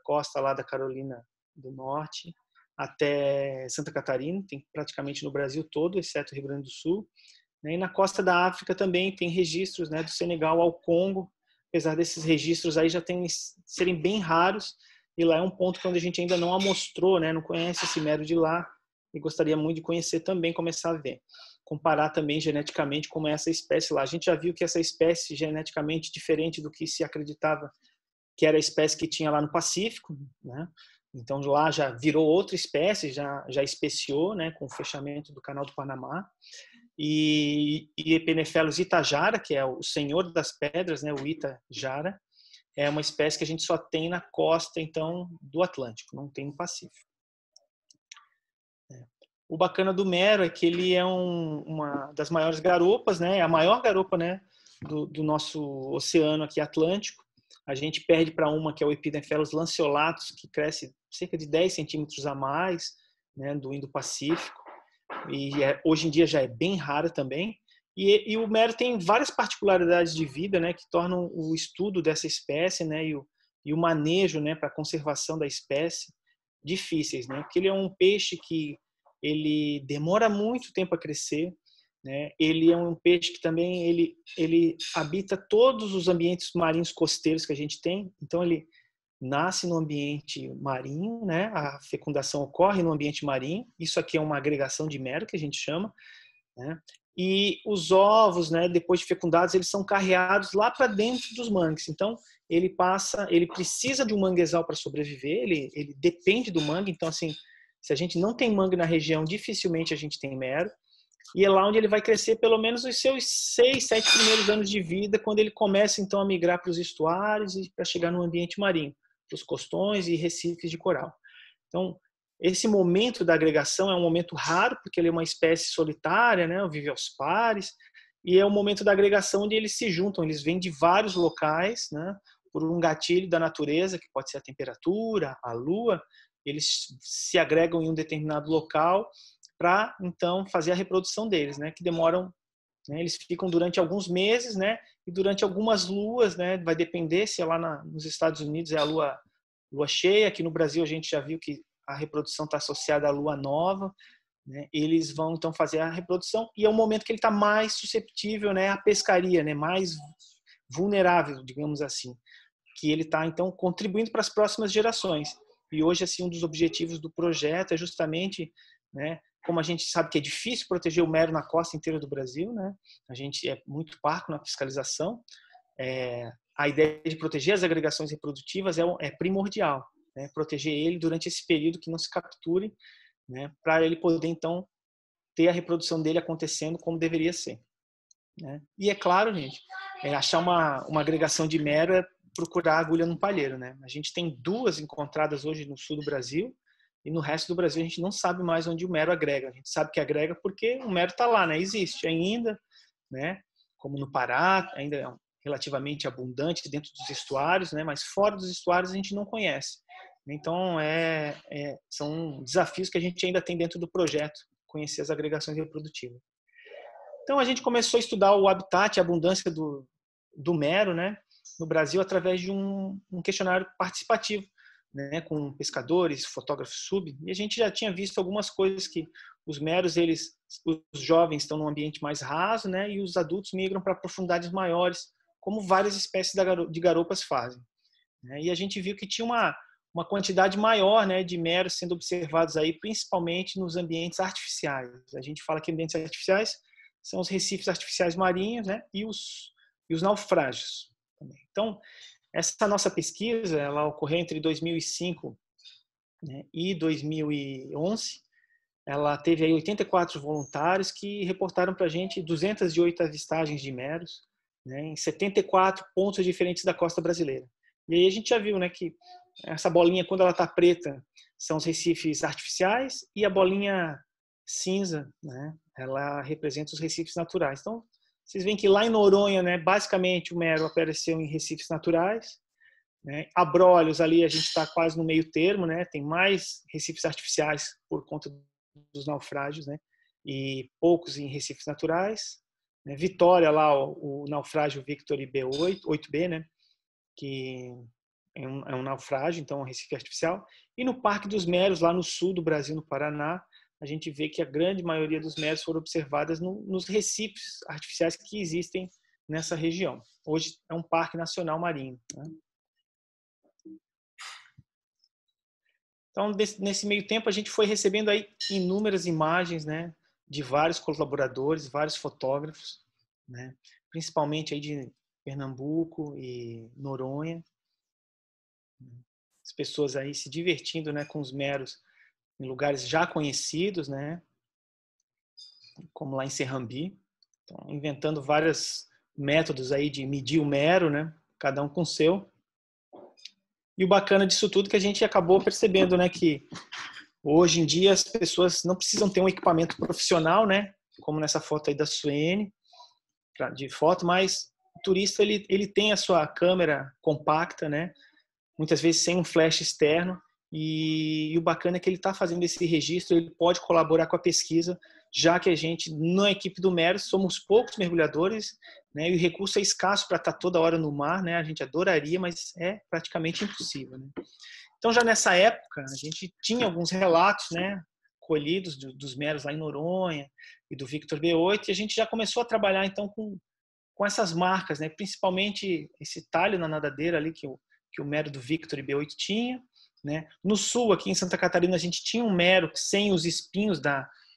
costa lá da Carolina do Norte até Santa Catarina, tem praticamente no Brasil todo, exceto o Rio Grande do Sul. Né? E na costa da África também tem registros, né? Do Senegal ao Congo, apesar desses registros aí já serem bem raros. E lá é um ponto onde a gente ainda não amostrou, né? Não conhece esse mero de lá, e gostaria muito de conhecer também, começar a ver. Comparar também geneticamente como é essa espécie lá. A gente já viu que essa espécie geneticamente diferente do que se acreditava que era a espécie que tinha lá no Pacífico, né? Então lá já virou outra espécie, já especiou, né? Com o fechamento do Canal do Panamá. e Epenephelus itajara, que é o senhor das pedras, né, o Itajara, é uma espécie que a gente só tem na costa, então, do Atlântico, não tem no Pacífico. O bacana do mero é que ele é uma das maiores garopas, né, é a maior garopa, né, do nosso oceano aqui Atlântico. A gente perde para uma que é o Epinephelus lanceolatus, que cresce cerca de 10 centímetros a mais, né, do Indo-Pacífico, e hoje em dia já é bem rara também. E o mero tem várias particularidades de vida, né, que tornam o estudo dessa espécie, né, e o manejo, né, para a conservação da espécie difíceis, né, porque ele é um peixe que ele demora muito tempo a crescer, né? Ele é um peixe que também ele habita todos os ambientes marinhos costeiros que a gente tem. Então ele nasce no ambiente marinho, né? A fecundação ocorre no ambiente marinho. Isso aqui é uma agregação de mero que a gente chama, né? E os ovos, né, depois de fecundados, eles são carreados lá para dentro dos mangues. Então ele precisa de um manguezal para sobreviver. Ele depende do mangue. Então assim, se a gente não tem mangue na região, dificilmente a gente tem mero. E é lá onde ele vai crescer pelo menos os seus 6, 7 primeiros anos de vida, quando ele começa então a migrar para os estuários e para chegar no ambiente marinho, para os costões e recifes de coral. Então, esse momento da agregação é um momento raro, porque ele é uma espécie solitária, né? Vive aos pares, e é o momento da agregação onde eles se juntam, eles vêm de vários locais, né? Por um gatilho da natureza, que pode ser a temperatura, a lua, eles se agregam em um determinado local para então fazer a reprodução deles, né? Que demoram, né? Eles ficam durante alguns meses, né? E durante algumas luas, né? Vai depender se é lá nos Estados Unidos é a lua cheia. Aqui no Brasil a gente já viu que a reprodução está associada à lua nova, né? Eles vão então fazer a reprodução e é o momento que ele está mais susceptível, né? À pescaria, né? Mais vulnerável, digamos assim, que ele está então contribuindo para as próximas gerações. E hoje assim um dos objetivos do projeto é justamente, né, como a gente sabe que é difícil proteger o mero na costa inteira do Brasil, né? A gente é muito parco na fiscalização. A ideia de proteger as agregações reprodutivas é primordial, né? Proteger ele durante esse período que não se capture, né? Para ele poder então ter a reprodução dele acontecendo como deveria ser, né? E é claro, gente, achar uma agregação de mero é procurar agulha no palheiro, né? A gente tem 2 encontradas hoje no sul do Brasil e no resto do Brasil a gente não sabe mais onde o mero agrega. A gente sabe que agrega porque o mero está lá, né? Existe ainda, né? Como no Pará, ainda é relativamente abundante dentro dos estuários, né? Mas fora dos estuários a gente não conhece. Então são desafios que a gente ainda tem dentro do projeto, conhecer as agregações reprodutivas. Então a gente começou a estudar o habitat, a abundância do mero, né, no Brasil através de um questionário participativo, né, com pescadores, fotógrafos sub, e a gente já tinha visto algumas coisas que os meros, os jovens estão num ambiente mais raso, né, e os adultos migram para profundidades maiores, como várias espécies de garopas fazem, né? E a gente viu que tinha uma quantidade maior, né, de meros sendo observados aí, principalmente nos ambientes artificiais. A gente fala que ambientes artificiais são os recifes artificiais marinhos, né, e os naufrágios também. Então, essa nossa pesquisa, ela ocorreu entre 2005, né, e 2011. Ela teve aí 84 voluntários que reportaram para a gente 208 avistagens de meros, né, em 74 pontos diferentes da costa brasileira. E aí a gente já viu, né, que essa bolinha, quando ela está preta, são os recifes artificiais, e a bolinha cinza, né, ela representa os recifes naturais. Então, vocês veem que lá em Noronha, né, basicamente o mero apareceu em recifes naturais, né? Abrolhos ali a gente está quase no meio termo, né? Tem mais recifes artificiais por conta dos naufrágios, né? E poucos em recifes naturais, né? Vitória lá o naufrágio Victor IB8, 8B, né? Que é um naufrágio, então é um recife artificial. E no Parque dos Meros, lá no sul do Brasil, no Paraná, a gente vê que a grande maioria dos meros foram observadas nos recifes artificiais que existem nessa região. Hoje é um parque nacional marinho, né? Então, nesse meio tempo, a gente foi recebendo aí inúmeras imagens, né, de vários colaboradores, vários fotógrafos, né, principalmente aí de Pernambuco e Noronha. As pessoas aí se divertindo, né, com os meros em lugares já conhecidos, né, como lá em Serrambi. Então, inventando vários métodos aí de medir o mero, né? Cada um com o seu. E o bacana disso tudo é que a gente acabou percebendo, né, que hoje em dia as pessoas não precisam ter um equipamento profissional, né, como nessa foto aí da Suene, de foto, mas o turista ele tem a sua câmera compacta, né, muitas vezes sem um flash externo, e o bacana é que ele está fazendo esse registro, ele pode colaborar com a pesquisa, já que a gente, na equipe do MERS, somos poucos mergulhadores, né, e o recurso é escasso para estar toda hora no mar, né, a gente adoraria, mas é praticamente impossível. Né? Então, já nessa época, a gente tinha alguns relatos, né, colhidos dos meros lá em Noronha e do Victor B8, e a gente já começou a trabalhar, então, com essas marcas, né, principalmente esse talho na nadadeira ali que o mero do Victor e B8 tinha. Né? No sul, aqui em Santa Catarina, a gente tinha um mero sem os espinhos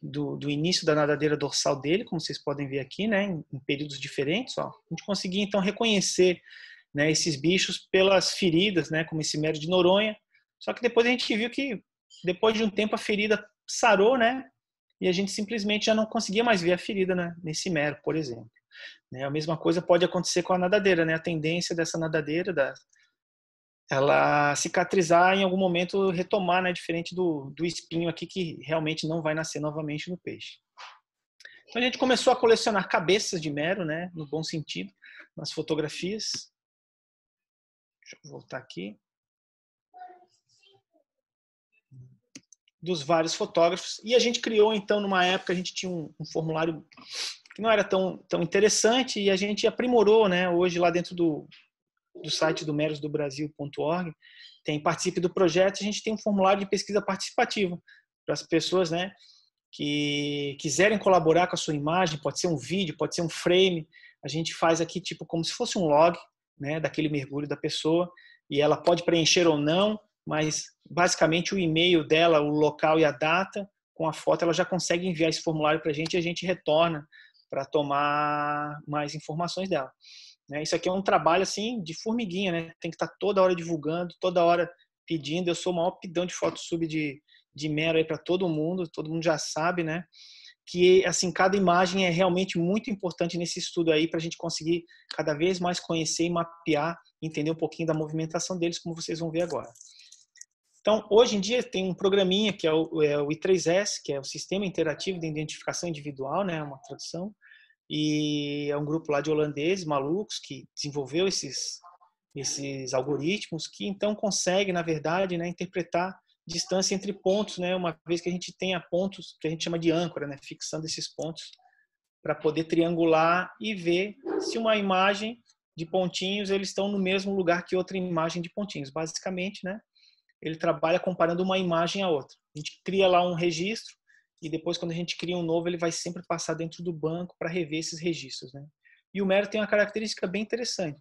do início da nadadeira dorsal dele, como vocês podem ver aqui, né, em períodos diferentes. Ó. A gente conseguia, então, reconhecer, né, esses bichos pelas feridas, né, como esse mero de Noronha. Só que depois a gente viu que, depois de um tempo, a ferida sarou, né, e a gente simplesmente já não conseguia mais ver a ferida, né, nesse mero, por exemplo. Né? A mesma coisa pode acontecer com a nadadeira. Né? A tendência dessa nadadeira, ela cicatrizar em algum momento, retomar, né, diferente do espinho aqui que realmente não vai nascer novamente no peixe. Então a gente começou a colecionar cabeças de mero, né, no bom sentido, nas fotografias. Deixa eu voltar aqui. Dos vários fotógrafos. E a gente criou, então, numa época, a gente tinha um formulário que não era tão interessante e a gente aprimorou, né, hoje lá dentro do site do merosdobrasil.org, tem participe do projeto, a gente tem um formulário de pesquisa participativa para as pessoas, né, que quiserem colaborar com a sua imagem, pode ser um vídeo, pode ser um frame, a gente faz aqui tipo como se fosse um log, né, daquele mergulho da pessoa, e ela pode preencher ou não, mas basicamente o e-mail dela, o local e a data, com a foto ela já consegue enviar esse formulário para a gente e a gente retorna para tomar mais informações dela. Isso aqui é um trabalho assim de formiguinha, né? Tem que estar toda hora divulgando, toda hora pedindo. Eu sou o maior pedão de foto sub de mero aí para todo mundo já sabe, né? Que assim cada imagem é realmente muito importante nesse estudo aí para a gente conseguir cada vez mais conhecer e mapear, entender um pouquinho da movimentação deles, como vocês vão ver agora. Então, hoje em dia tem um programinha que é o I3S, que é o Sistema Interativo de Identificação Individual, né? Uma tradução. E é um grupo lá de holandeses malucos que desenvolveu esses algoritmos que então consegue, na verdade, né, interpretar distância entre pontos, né, uma vez que a gente tenha pontos que a gente chama de âncora, né, fixando esses pontos para poder triangular e ver se uma imagem de pontinhos eles estão no mesmo lugar que outra imagem de pontinhos. Basicamente, né, ele trabalha comparando uma imagem a outra. A gente cria lá um registro e depois, quando a gente cria um novo, ele vai sempre passar dentro do banco para rever esses registros. Né? E o mero tem uma característica bem interessante,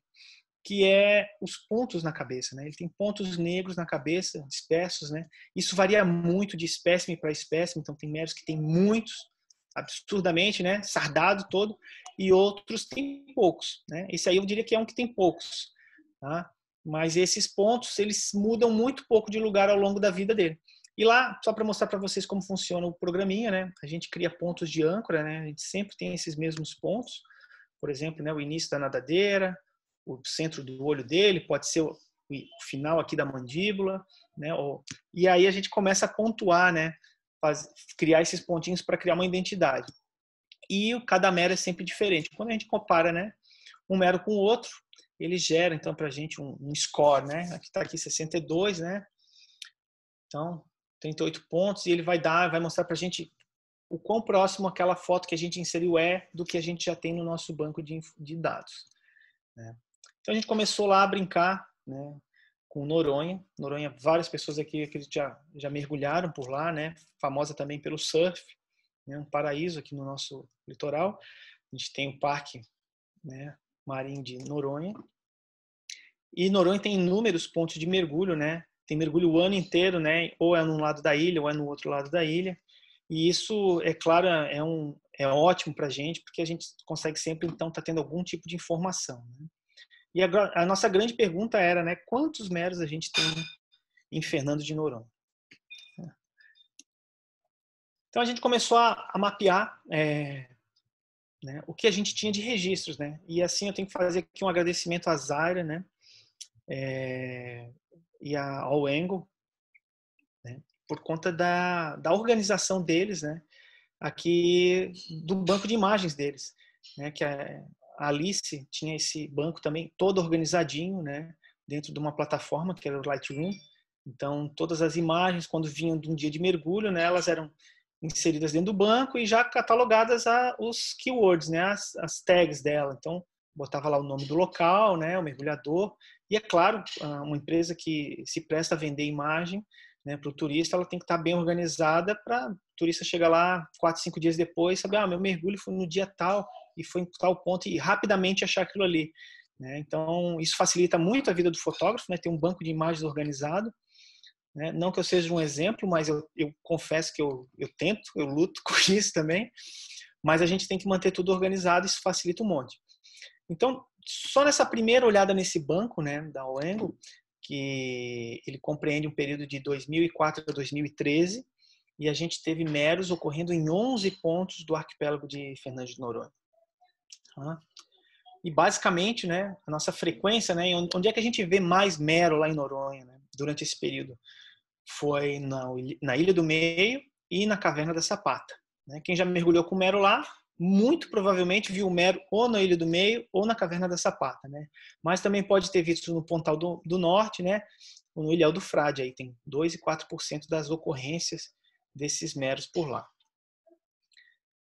que é os pontos na cabeça. Né? Ele tem pontos negros na cabeça, dispersos. Né? Isso varia muito de espécime para espécime, então tem meros que tem muitos, absurdamente, né? Sardado todo, e outros tem poucos. Né? Esse aí eu diria que é um que tem poucos. Tá? Mas esses pontos, eles mudam muito pouco de lugar ao longo da vida dele. E lá, só para mostrar para vocês como funciona o programinha, né? A gente cria pontos de âncora, né? A gente sempre tem esses mesmos pontos. Por exemplo, né, o início da nadadeira, o centro do olho dele, pode ser o final aqui da mandíbula, né? E aí a gente começa a pontuar, né? Criar esses pontinhos para criar uma identidade. E cada mero é sempre diferente. Quando a gente compara, né, um mero com o outro, ele gera então para a gente um score, né? Aqui está aqui 62, né? Então 38 pontos, e ele vai mostrar para a gente o quão próximo aquela foto que a gente inseriu é do que a gente já tem no nosso banco de dados. Né? Então a gente começou lá a brincar, né, com Noronha. Noronha, várias pessoas aqui já mergulharam por lá, né? Famosa também pelo surf, né? Um paraíso aqui no nosso litoral. A gente tem o parque, né, marinho de Noronha. E Noronha tem inúmeros pontos de mergulho, né? Tem mergulho o ano inteiro, né? Ou é num lado da ilha, ou é no outro lado da ilha. E isso, é claro, é ótimo para a gente, porque a gente consegue sempre, então, estar tendo algum tipo de informação. Né? E a nossa grande pergunta era, né? Quantos meros a gente tem em Fernando de Noronha? Então a gente começou a mapear né, o que a gente tinha de registros, né? E assim eu tenho que fazer aqui um agradecimento à Zaira, né? E ao Engo, né? Por conta da organização deles, né? Aqui do banco de imagens deles, né? Que a Alice tinha esse banco também todo organizadinho, né? Dentro de uma plataforma que era o Lightroom. Então todas as imagens, quando vinham de um dia de mergulho, né? Elas eram inseridas dentro do banco e já catalogadas os keywords, né? As tags dela. Então botava lá o nome do local, né? O mergulhador. E é claro, uma empresa que se presta a vender imagem, né, para o turista, ela tem que estar bem organizada para o turista chegar lá 4, 5 dias depois, saber, meu mergulho foi no dia tal e foi em tal ponto e rapidamente achar aquilo ali. Né? Então, isso facilita muito a vida do fotógrafo, né, ter um banco de imagens organizado. Né? Não que eu seja um exemplo, mas eu confesso que eu tento, eu luto com isso também, mas a gente tem que manter tudo organizado, isso facilita um monte. Então, só nessa primeira olhada nesse banco, né, da Oengo, que ele compreende um período de 2004 a 2013, e a gente teve meros ocorrendo em 11 pontos do arquipélago de Fernando de Noronha. E basicamente, né, a nossa frequência, né, onde é que a gente vê mais mero lá em Noronha, né, durante esse período? Foi na Ilha do Meio e na Caverna da Sapata. Né? Quem já mergulhou com mero lá, muito provavelmente viu o mero ou na Ilha do Meio ou na Caverna da Sapata. Né? Mas também pode ter visto no Pontal do Norte, né? Ou no Ilhéu do Frade, aí tem 2 e 4% das ocorrências desses meros por lá.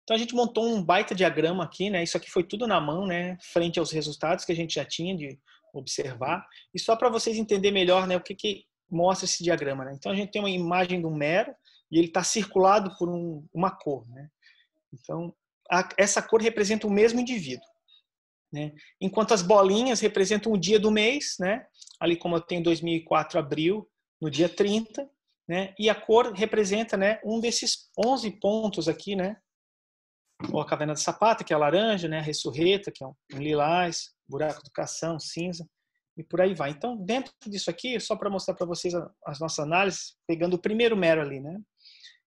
Então a gente montou um baita diagrama aqui, né? Isso aqui foi tudo na mão, né? Frente aos resultados que a gente já tinha de observar. E só para vocês entenderem melhor, né? O que mostra esse diagrama, né? Então a gente tem uma imagem do mero e ele está circulado por uma cor, né? Então essa cor representa o mesmo indivíduo, né? Enquanto as bolinhas representam o dia do mês, né? Ali como eu tenho 2004 abril, no dia 30, né? E a cor representa, né? Um desses 11 pontos aqui, né? Ou a Caverna da Sapata, que é a laranja, né? A Ressurreta, que é um lilás, Buraco do Cação, cinza, e por aí vai. Então, dentro disso aqui, só para mostrar para vocês as nossas análises, pegando o primeiro mero ali, né?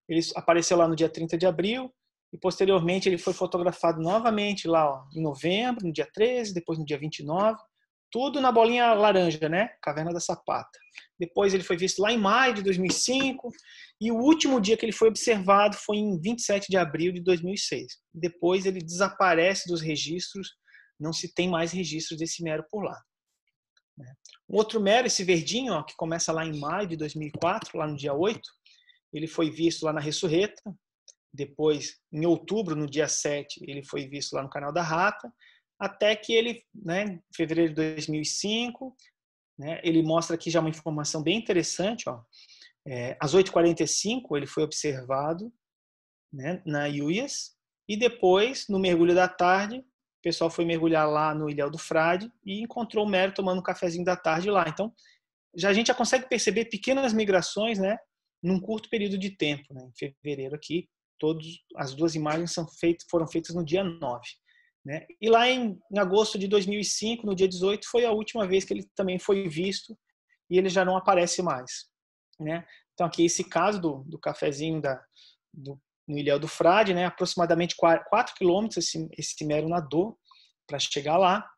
Ele apareceu lá no dia 30 de abril, e posteriormente ele foi fotografado novamente lá ó, em novembro, no dia 13, depois no dia 29, tudo na bolinha laranja, né? Caverna da Sapata. Depois ele foi visto lá em maio de 2005 e o último dia que ele foi observado foi em 27 de abril de 2006. Depois ele desaparece dos registros, não se tem mais registros desse mero por lá. Um outro mero, esse verdinho, ó, que começa lá em maio de 2004, lá no dia 8, ele foi visto lá na Ressurreta. Depois, em outubro, no dia 7, ele foi visto lá no Canal da Rata, até que ele, né, em fevereiro de 2005, né, ele mostra aqui já uma informação bem interessante. Ó, às 8h45 ele foi observado, né, na Iuias, e depois, no mergulho da tarde, o pessoal foi mergulhar lá no Ilhéu do Frade e encontrou o mero tomando um cafezinho da tarde lá. Então, a gente já consegue perceber pequenas migrações, né, num curto período de tempo, né, em fevereiro aqui. As duas imagens foram feitas no dia 9. Né? E lá em agosto de 2005, no dia 18, foi a última vez que ele também foi visto e ele já não aparece mais. Né? Então aqui esse caso do cafezinho no Ilhéu do Frade, né? Aproximadamente 4 quilômetros esse mero nadou para chegar lá.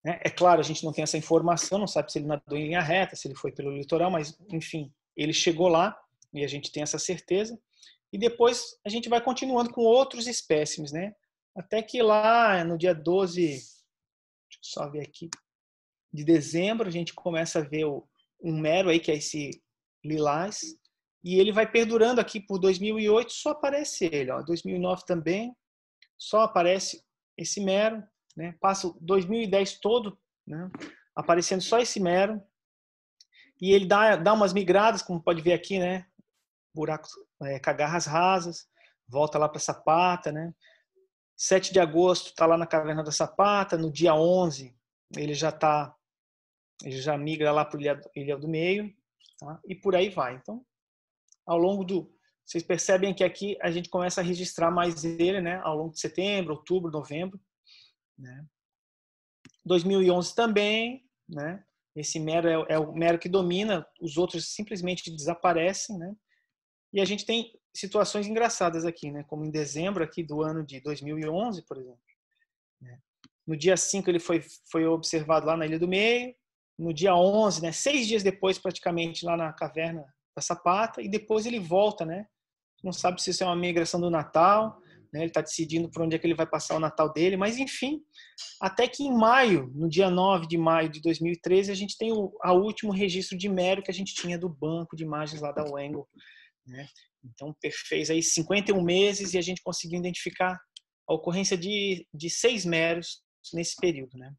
Né? É claro, a gente não tem essa informação, não sabe se ele nadou em linha reta, se ele foi pelo litoral, mas enfim, ele chegou lá e a gente tem essa certeza. E depois a gente vai continuando com outros espécimes, né? Até que lá no dia 12, deixa eu só ver aqui, de dezembro, a gente começa a ver um mero aí, que é esse lilás, e ele vai perdurando aqui por 2008, só aparece ele. Ó, 2009 também, só aparece esse mero, né? Passa 2010 todo, né? Aparecendo só esse mero, e ele dá umas migradas, como pode ver aqui, né? Buracos, cagarras rasas, volta lá para Sapata, né? 7 de agosto está lá na Caverna da Sapata, no dia 11 ele já migra lá para o Ilha do Meio, tá? E por aí vai. Então, ao longo vocês percebem que aqui a gente começa a registrar mais ele, né? Ao longo de setembro, outubro, novembro, né? 2011 também, né? Esse mero é o mero que domina, os outros simplesmente desaparecem, né? E a gente tem situações engraçadas aqui, né? Como em dezembro aqui do ano de 2011, por exemplo. Né? No dia 5 ele foi observado lá na Ilha do Meio. No dia 11, né? 6 dias depois, praticamente, lá na caverna da Sapata. E depois ele volta, né? Não sabe se isso é uma migração do Natal, né? Ele está decidindo por onde é que ele vai passar o Natal dele. Mas, enfim, até que em maio, no dia 9 de maio de 2013, a gente tem o último registro de mero que a gente tinha do banco de imagens lá da Wangle. Né? Então, fez aí 51 meses e a gente conseguiu identificar a ocorrência de 6 meros nesse período. Né?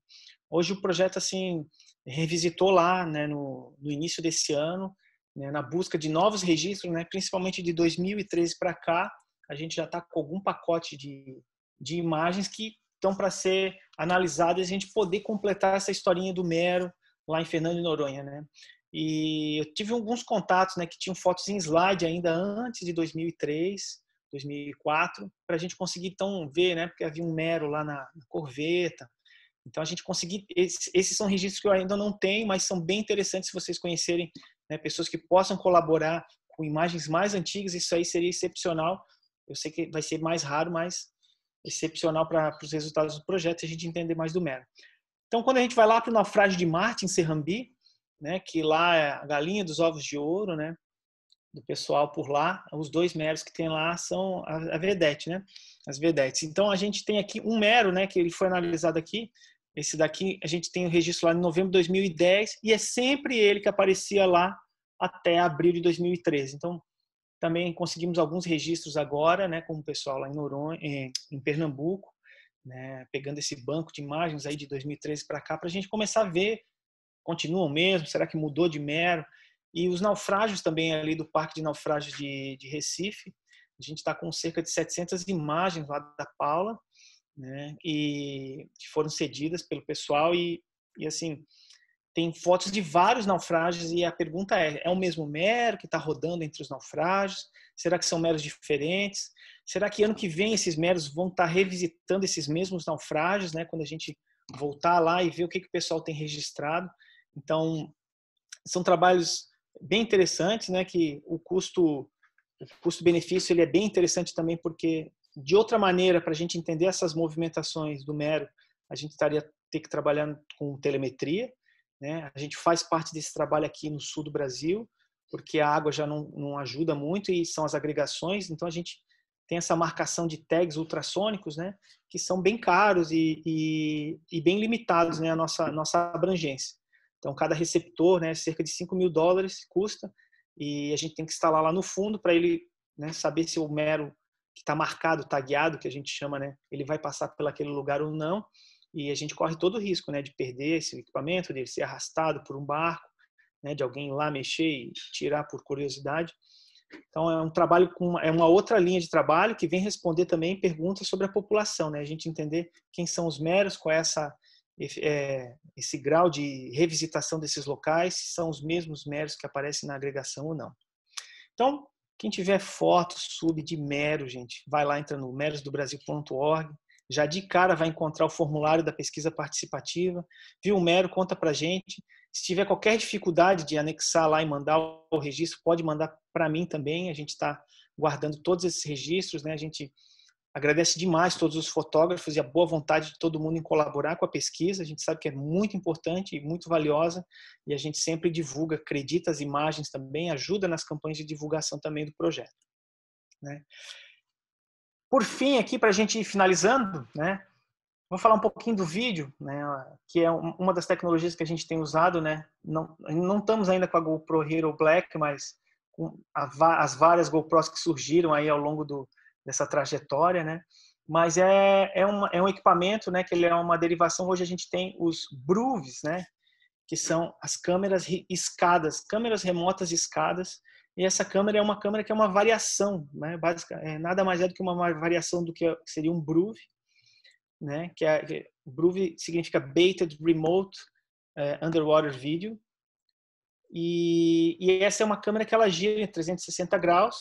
Hoje o projeto assim revisitou lá, né, no início desse ano, né, na busca de novos registros, né, principalmente de 2013 para cá, a gente já está com algum pacote de imagens que estão para ser analisadas e a gente poder completar essa historinha do mero lá em Fernando de Noronha. Né? E eu tive alguns contatos, né, que tinham fotos em slide ainda antes de 2003, 2004, para a gente conseguir então ver, né, porque havia um mero lá na Corveta. Então a gente conseguir, esses são registros que eu ainda não tenho, mas são bem interessantes se vocês conhecerem, né, pessoas que possam colaborar com imagens mais antigas. Isso aí seria excepcional. Eu sei que vai ser mais raro, mas excepcional para os resultados do projeto, a gente entender mais do mero. Então, quando a gente vai lá para o naufrágio de Marte, em Serrambi, né, que lá é a galinha dos ovos de ouro, né, do pessoal por lá, os 2 meros que tem lá são a vedete, né, as vedetes. Então, a gente tem aqui um mero, né, que ele foi analisado aqui. Esse daqui, a gente tem o registro lá em novembro de 2010 e é sempre ele que aparecia lá até abril de 2013. Então, também conseguimos alguns registros agora, né, com o pessoal lá em Noronha, em Pernambuco, né, pegando esse banco de imagens aí de 2013 para cá, para a gente começar a ver, continuam mesmo, será que mudou de mero? E os naufrágios também ali do Parque de Naufrágios de Recife, a gente está com cerca de 700 imagens lá da Paula, né, e que foram cedidas pelo pessoal e assim, tem fotos de vários naufrágios e a pergunta é o mesmo mero que está rodando entre os naufrágios? Será que são meros diferentes? Será que ano que vem esses meros vão estar revisitando esses mesmos naufrágios, né? Quando a gente voltar lá e ver o que o pessoal tem registrado. Então, são trabalhos bem interessantes, né? Que o custo-benefício ele é bem interessante também porque, de outra maneira, para a gente entender essas movimentações do mero, a gente ter que trabalhar com telemetria. Né? A gente faz parte desse trabalho aqui no sul do Brasil, porque a água já não ajuda muito e são as agregações. Então, a gente tem essa marcação de tags ultrassônicos, né? Que são bem caros e bem limitados, né? A nossa abrangência. Então, cada receptor, né, cerca de $5.000 custa e a gente tem que instalar lá no fundo para ele, né, saber se o mero que está marcado, tagueado, que a gente chama, né, ele vai passar por aquele lugar ou não. E a gente corre todo o risco, né, de perder esse equipamento, de ser arrastado por um barco, né, de alguém lá mexer e tirar por curiosidade. Então é um trabalho é uma outra linha de trabalho que vem responder também perguntas sobre a população, né, a gente entender quem são os meros, qual é esse grau de revisitação desses locais, se são os mesmos meros que aparecem na agregação ou não. Então, quem tiver fotos sub de mero, gente, vai lá, entra no merosdobrasil.org. Já de cara vai encontrar o formulário da pesquisa participativa. Viu o mero, conta pra gente. Se tiver qualquer dificuldade de anexar lá e mandar o registro, pode mandar para mim também. A gente está guardando todos esses registros, né? A gente agradece demais todos os fotógrafos e a boa vontade de todo mundo em colaborar com a pesquisa. A gente sabe que é muito importante e muito valiosa e a gente sempre divulga, acredita as imagens também, ajuda nas campanhas de divulgação também do projeto. Né? Por fim, aqui para a gente ir finalizando, né? Vou falar um pouquinho do vídeo, né? Que é uma das tecnologias que a gente tem usado, né? Não estamos ainda com a GoPro Hero Black, mas com as várias GoPros que surgiram aí ao longo dessa trajetória, né? Mas é um equipamento, né? Que ele é uma derivação. Hoje a gente tem os Bruves, né? Que são as câmeras escadas, câmeras remotas escadas. E essa câmera é uma câmera que é uma variação, né? Nada mais é do que uma variação do que seria um Bruve, né? Que Bruve significa Baited Remote Underwater Video. E essa é uma câmera que ela gira em 360 graus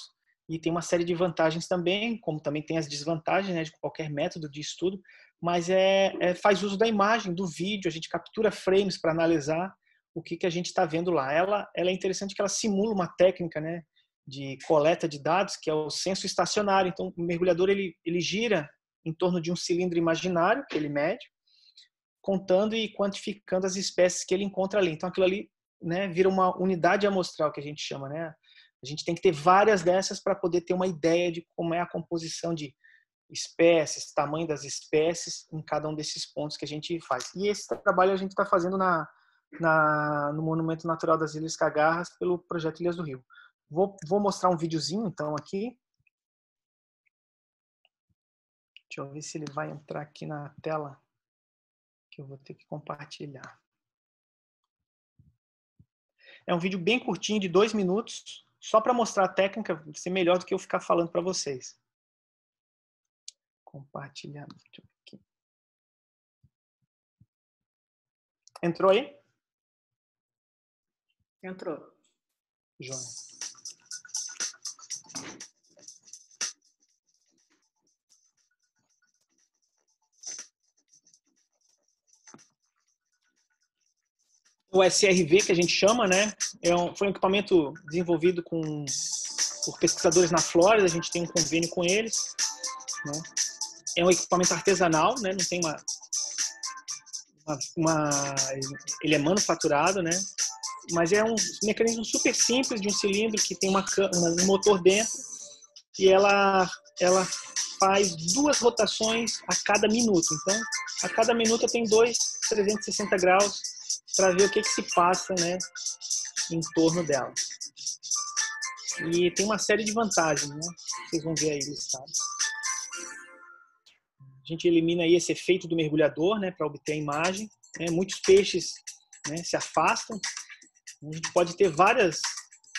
e tem uma série de vantagens também, como também tem as desvantagens, né, de qualquer método de estudo, mas faz uso da imagem, do vídeo, a gente captura frames para analisar o que a gente está vendo lá. Ela é interessante que ela simula uma técnica, né, de coleta de dados, que é o censo estacionário. Então, o mergulhador ele gira em torno de um cilindro imaginário que ele mede, contando e quantificando as espécies que ele encontra ali. Então, aquilo ali, né, vira uma unidade amostral, que a gente chama, né? A gente tem que ter várias dessas para poder ter uma ideia de como é a composição de espécies, tamanho das espécies em cada um desses pontos que a gente faz. E esse trabalho a gente está fazendo no Monumento Natural das Ilhas Cagarras pelo projeto Ilhas do Rio. Vou mostrar um videozinho, então, aqui. Deixa eu ver se ele vai entrar aqui na tela, que eu vou ter que compartilhar. É um vídeo bem curtinho, de 2 minutos, só para mostrar a técnica, vai ser melhor do que eu ficar falando para vocês. Compartilhar. Deixa eu ver aqui. Entrou aí? Entrou. Joia. O SRV, que a gente chama, né? Foi um equipamento desenvolvido por pesquisadores na Flórida, a gente tem um convênio com eles, né? É um equipamento artesanal, né? Não tem ele é manufaturado, né? Mas é um mecanismo super simples de um cilindro que tem um motor dentro e ela faz 2 rotações a cada minuto. Então, a cada minuto tem 2 360 graus para ver o que se passa, né, em torno dela. E tem uma série de vantagens, né? Vocês vão ver aí listado. A gente elimina aí esse efeito do mergulhador, né, para obter a imagem. Né? Muitos peixes, né, se afastam. A gente pode ter várias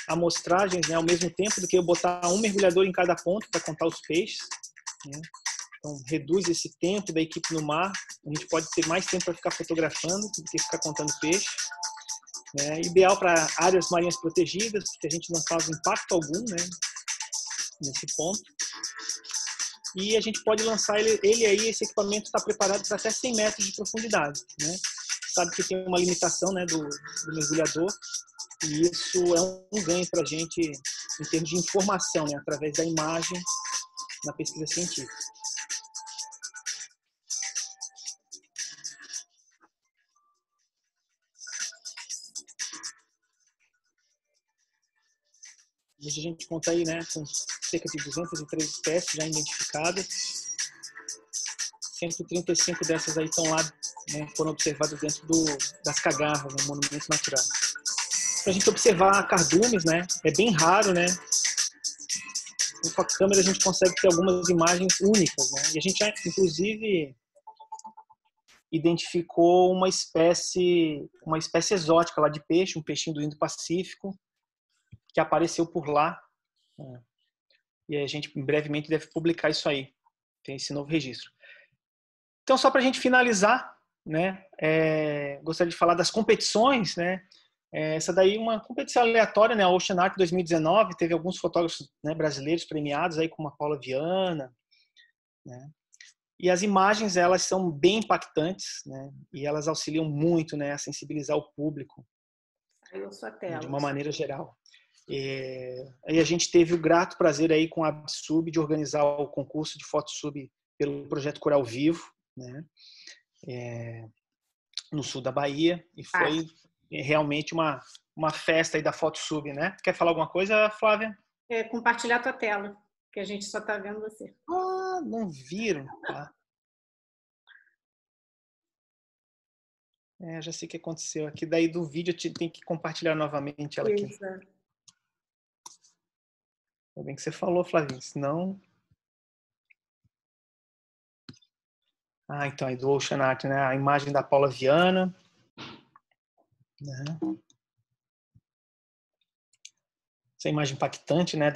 amostragens, né, ao mesmo tempo do que eu botar um mergulhador em cada ponto para contar os peixes, né? Então, reduz esse tempo da equipe no mar. A gente pode ter mais tempo para ficar fotografando do que ficar contando peixe. Né? Ideal para áreas marinhas protegidas, porque a gente não causa impacto algum, né, nesse ponto. E a gente pode lançar ele aí, esse equipamento está preparado para até 100 metros de profundidade. Né? Sabe que tem uma limitação, né, do mergulhador, e isso é um ganho para a gente em termos de informação, né, através da imagem na pesquisa científica. Hoje a gente conta aí, né, com cerca de 203 espécies já identificadas. 135 dessas aí estão lá, né, foram observadas dentro das cagarras, no Monumento Natural. Para a gente observar cardumes, né, é bem raro, né. Com a câmera a gente consegue ter algumas imagens únicas, né. E a gente já, inclusive, identificou uma espécie exótica lá de peixe, um peixinho do Indo-Pacífico, que apareceu por lá. E a gente brevemente deve publicar isso aí. Tem esse novo registro. Então, só para a gente finalizar, né, gostaria de falar das competições, né? Essa daí é uma competição aleatória, né? A Ocean Arc 2019 teve alguns fotógrafos, né, brasileiros premiados aí, como a Paula Viana, né? E as imagens, elas são bem impactantes, né? E elas auxiliam muito, né, a sensibilizar o público, né, de uma maneira geral. Aí a gente teve o grato prazer aí com a Absub de organizar o concurso de Fotosub pelo projeto Coral Vivo, né, no sul da Bahia, e foi realmente uma festa aí da Fotosub, né? Quer falar alguma coisa, Flávia? Compartilhar a tua tela, que a gente só está vendo você. Ah, não viram, tá? Já sei o que aconteceu aqui. Daí do vídeo eu tenho que compartilhar novamente ela aqui. Isso. Ainda bem que você falou, Flavinho, senão... Então, aí do Ocean Art, né? A imagem da Paula Viana. Né? Essa imagem impactante, né?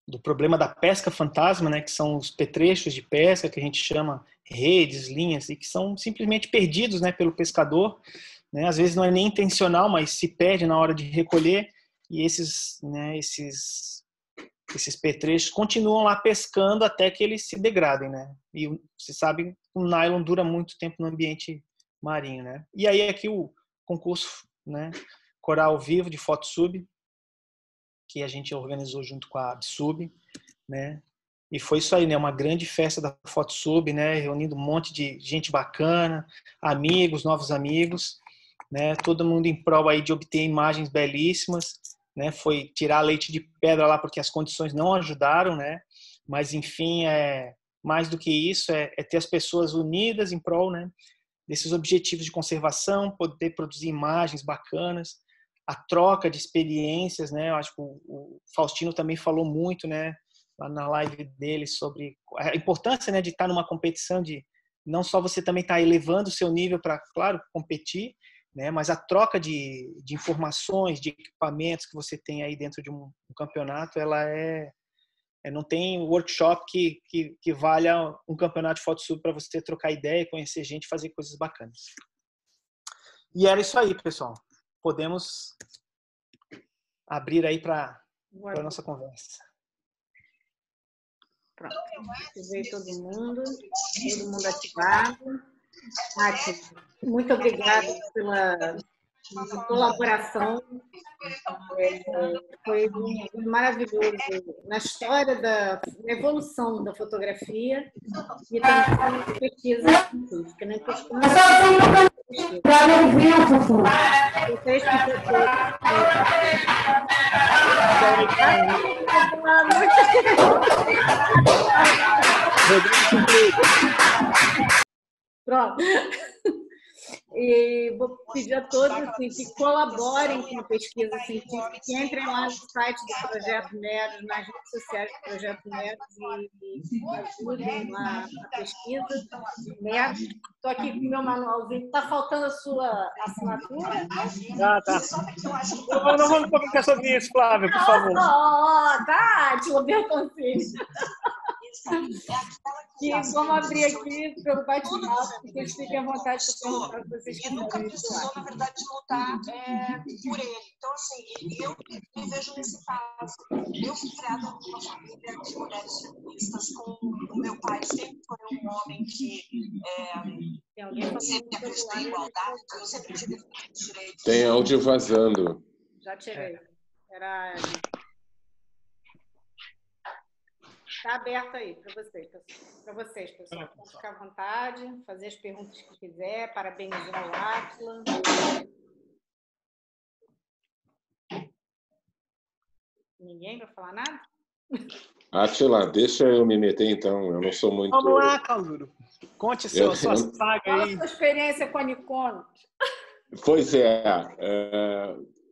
Do problema da pesca fantasma, né? Que são os petrechos de pesca, que a gente chama redes, linhas, e que são simplesmente perdidos, né, pelo pescador. Né? Às vezes não é nem intencional, mas se perde na hora de recolher. E esses petrechos continuam lá pescando até que eles se degradem, né? E você sabe, o nylon dura muito tempo no ambiente marinho, né? E aí aqui o concurso, né, Coral Vivo de Fotosub, que a gente organizou junto com a Absub, né? E foi isso aí, né? Uma grande festa da FotoSub, né? Reunindo um monte de gente bacana, amigos, novos amigos, né? Todo mundo em prol aí de obter imagens belíssimas, né? Foi tirar leite de pedra lá porque as condições não ajudaram, né? Mas enfim, mais do que isso, é ter as pessoas unidas em prol, né? Desses objetivos de conservação, poder produzir imagens bacanas, a troca de experiências, né? Eu acho que o Faustino também falou muito, né? Lá na live dele sobre a importância, né, de estar numa competição, de não só você também estar elevando o seu nível para, claro, competir, né, mas a troca de informações, de equipamentos que você tem aí dentro de um campeonato, ela não tem workshop que valha um campeonato de FotoSub para você trocar ideia, conhecer gente, fazer coisas bacanas. E era isso aí, pessoal. Podemos abrir aí para a nossa conversa. Pronto. Veio todo mundo ativado. Muito obrigada pela colaboração. Foi maravilhoso na história da evolução da fotografia e também na pesquisa científica, né? Pronto. E vou pedir a todos assim, que colaborem com a pesquisa científica, que entrem lá no site do Projeto Neros, nas redes sociais do Projeto Neros e ajudem a pesquisa. Neros. Estou aqui com o meu manualzinho. Está faltando a sua assinatura? Tá. Não vamos complicar sobre isso, Flávia, por favor. Tati, Bertoncini. E vamos abrir aqui pelo bate-papo, que vocês fiquem à vontade de perguntar o que vocês quiserem. Precisou, na verdade, lutar por ele. Então, assim, eu me vejo nesse caso. Eu fui criada numa família de mulheres feministas, com o meu pai sempre foi um homem que sempre acreditou em igualdade, então eu sempre tive direitos. Tem áudio vazando. Já tirei. Era... Está aberto aí para vocês, pessoal. Pode ficar à vontade, fazer as perguntas que quiser, parabenizar o Átila. Ninguém vai falar nada? Átila, deixa eu me meter então, eu não sou muito... Vamos lá, Caluro. Conte a sua saga Qual aí. a sua experiência com a Nikon? Pois é,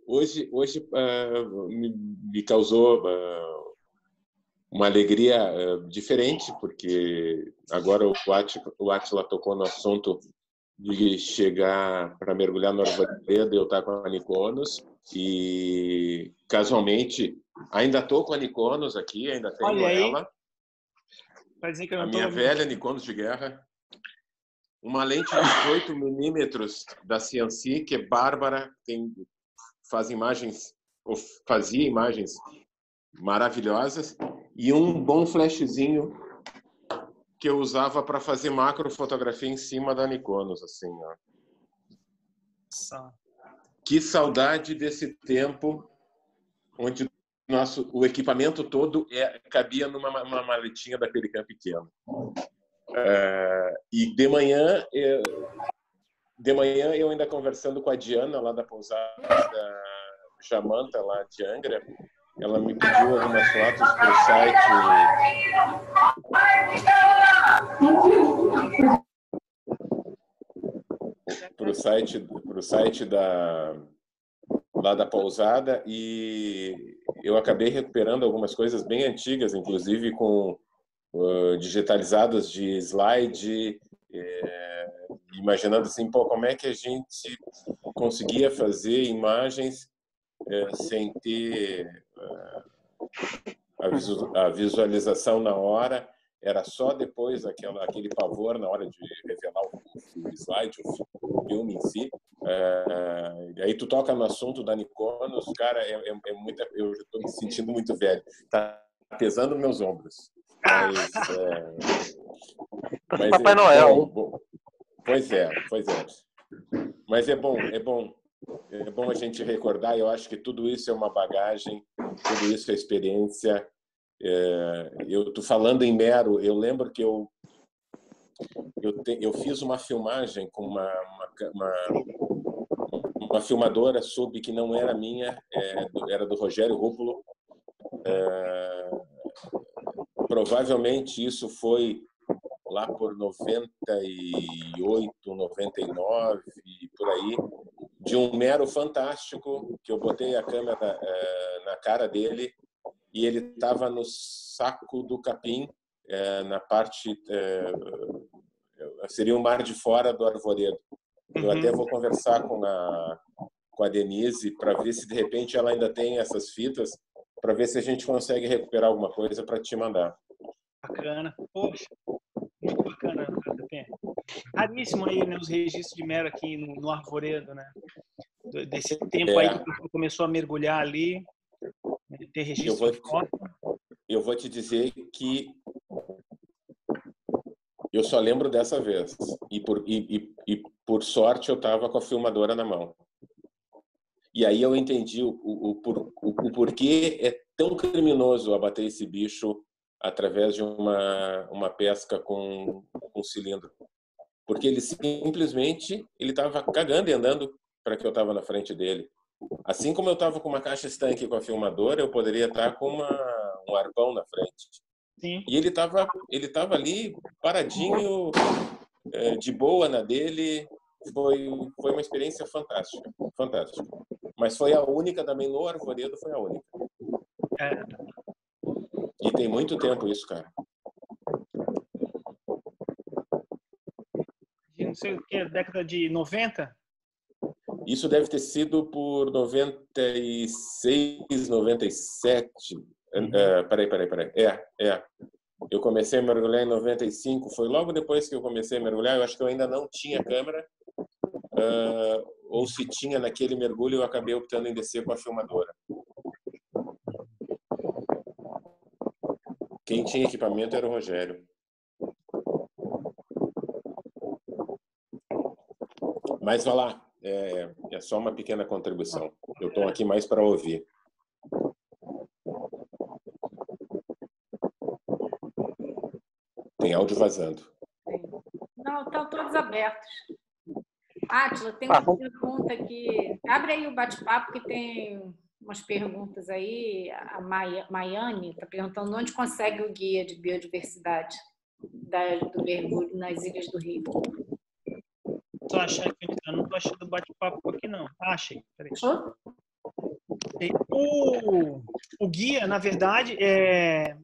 hoje me causou uma alegria diferente, porque agora o Átila tocou no assunto de chegar para mergulhar no Arvoredo e eu estar com a Nikonos, e casualmente ainda estou com a Nikonos aqui, ainda tenho ela. Dizer que eu não a minha velha Nikonos de guerra, uma lente de 18mm da Cianci, que é bárbara, fazia imagens maravilhosas, e um bom flashzinho que eu usava para fazer macrofotografia em cima da Nikonos, assim, ó. Que saudade desse tempo onde o equipamento todo cabia numa maletinha da Pelican pequena. E de manhã eu ainda conversando com a Diana lá da pousada Jamanta lá de Angra, ela me pediu algumas fotos pro site lá da pousada, e eu acabei recuperando algumas coisas bem antigas, inclusive com digitalizadas de slide, imaginando assim, como é que a gente conseguia fazer imagens sem ter a visualização na hora, era só depois aquele pavor na hora de revelar o slide, o filme em si. E aí tu toca no assunto da Nikonos, cara, eu estou me sentindo muito velho, tá pesando meus ombros. Mas Papai Noel. Bom. Pois é. Mas é bom É bom a gente recordar, eu acho que tudo isso é uma bagagem, tudo isso é experiência. Eu estou falando em mero, eu lembro que eu fiz uma filmagem com uma filmadora sub que não era minha, era do Rogério Rúpulo. Provavelmente isso foi lá por 98, 99 e por aí, de um mero fantástico, que eu botei a câmera na cara dele e ele estava no saco do capim, na parte, seria o mar de fora do Arvoredo. Eu até vou conversar com a Denise para ver se de repente ela ainda tem essas fitas, para ver se a gente consegue recuperar alguma coisa para te mandar. Bacana. Poxa, muito bacana. Raríssimo aí, né, os registros de mero aqui no Arvoredo, né? Desse tempo aí que você começou a mergulhar ali, né, ter registro de foto. Eu vou te dizer que eu só lembro dessa vez. E por sorte eu estava com a filmadora na mão. E aí eu entendi o porquê é tão criminoso abater esse bicho através de uma pesca com cilindro. Porque ele simplesmente estava cagando e andando para que eu estava na frente dele. Assim como eu estava com uma caixa estanque com a filmadora, eu poderia estar com um arpão na frente. Sim. E ele estava ali paradinho, de boa na dele. Foi uma experiência fantástica, fantástica. Mas foi a única também no Arvoredo, foi a única. E tem muito tempo isso, cara. Não sei o que, década de 90? Isso deve ter sido por 96, 97. Peraí. Eu comecei a mergulhar em 95, foi logo depois que eu comecei a mergulhar. Eu acho que eu ainda não tinha câmera, ou se tinha naquele mergulho, eu acabei optando em descer com a filmadora. Quem tinha equipamento era o Rogério. Mas vai lá, é só uma pequena contribuição. Eu estou aqui mais para ouvir. Tem áudio vazando. Não, estão todos abertos. Átila, tem uma pergunta aqui. Abre aí o bate-papo que tem umas perguntas aí. A Maiane está perguntando onde consegue o guia de biodiversidade do mergulho nas Ilhas do Rio. Eu não estou achando o bate-papo aqui, não. Achei. Peraí. O guia, na verdade,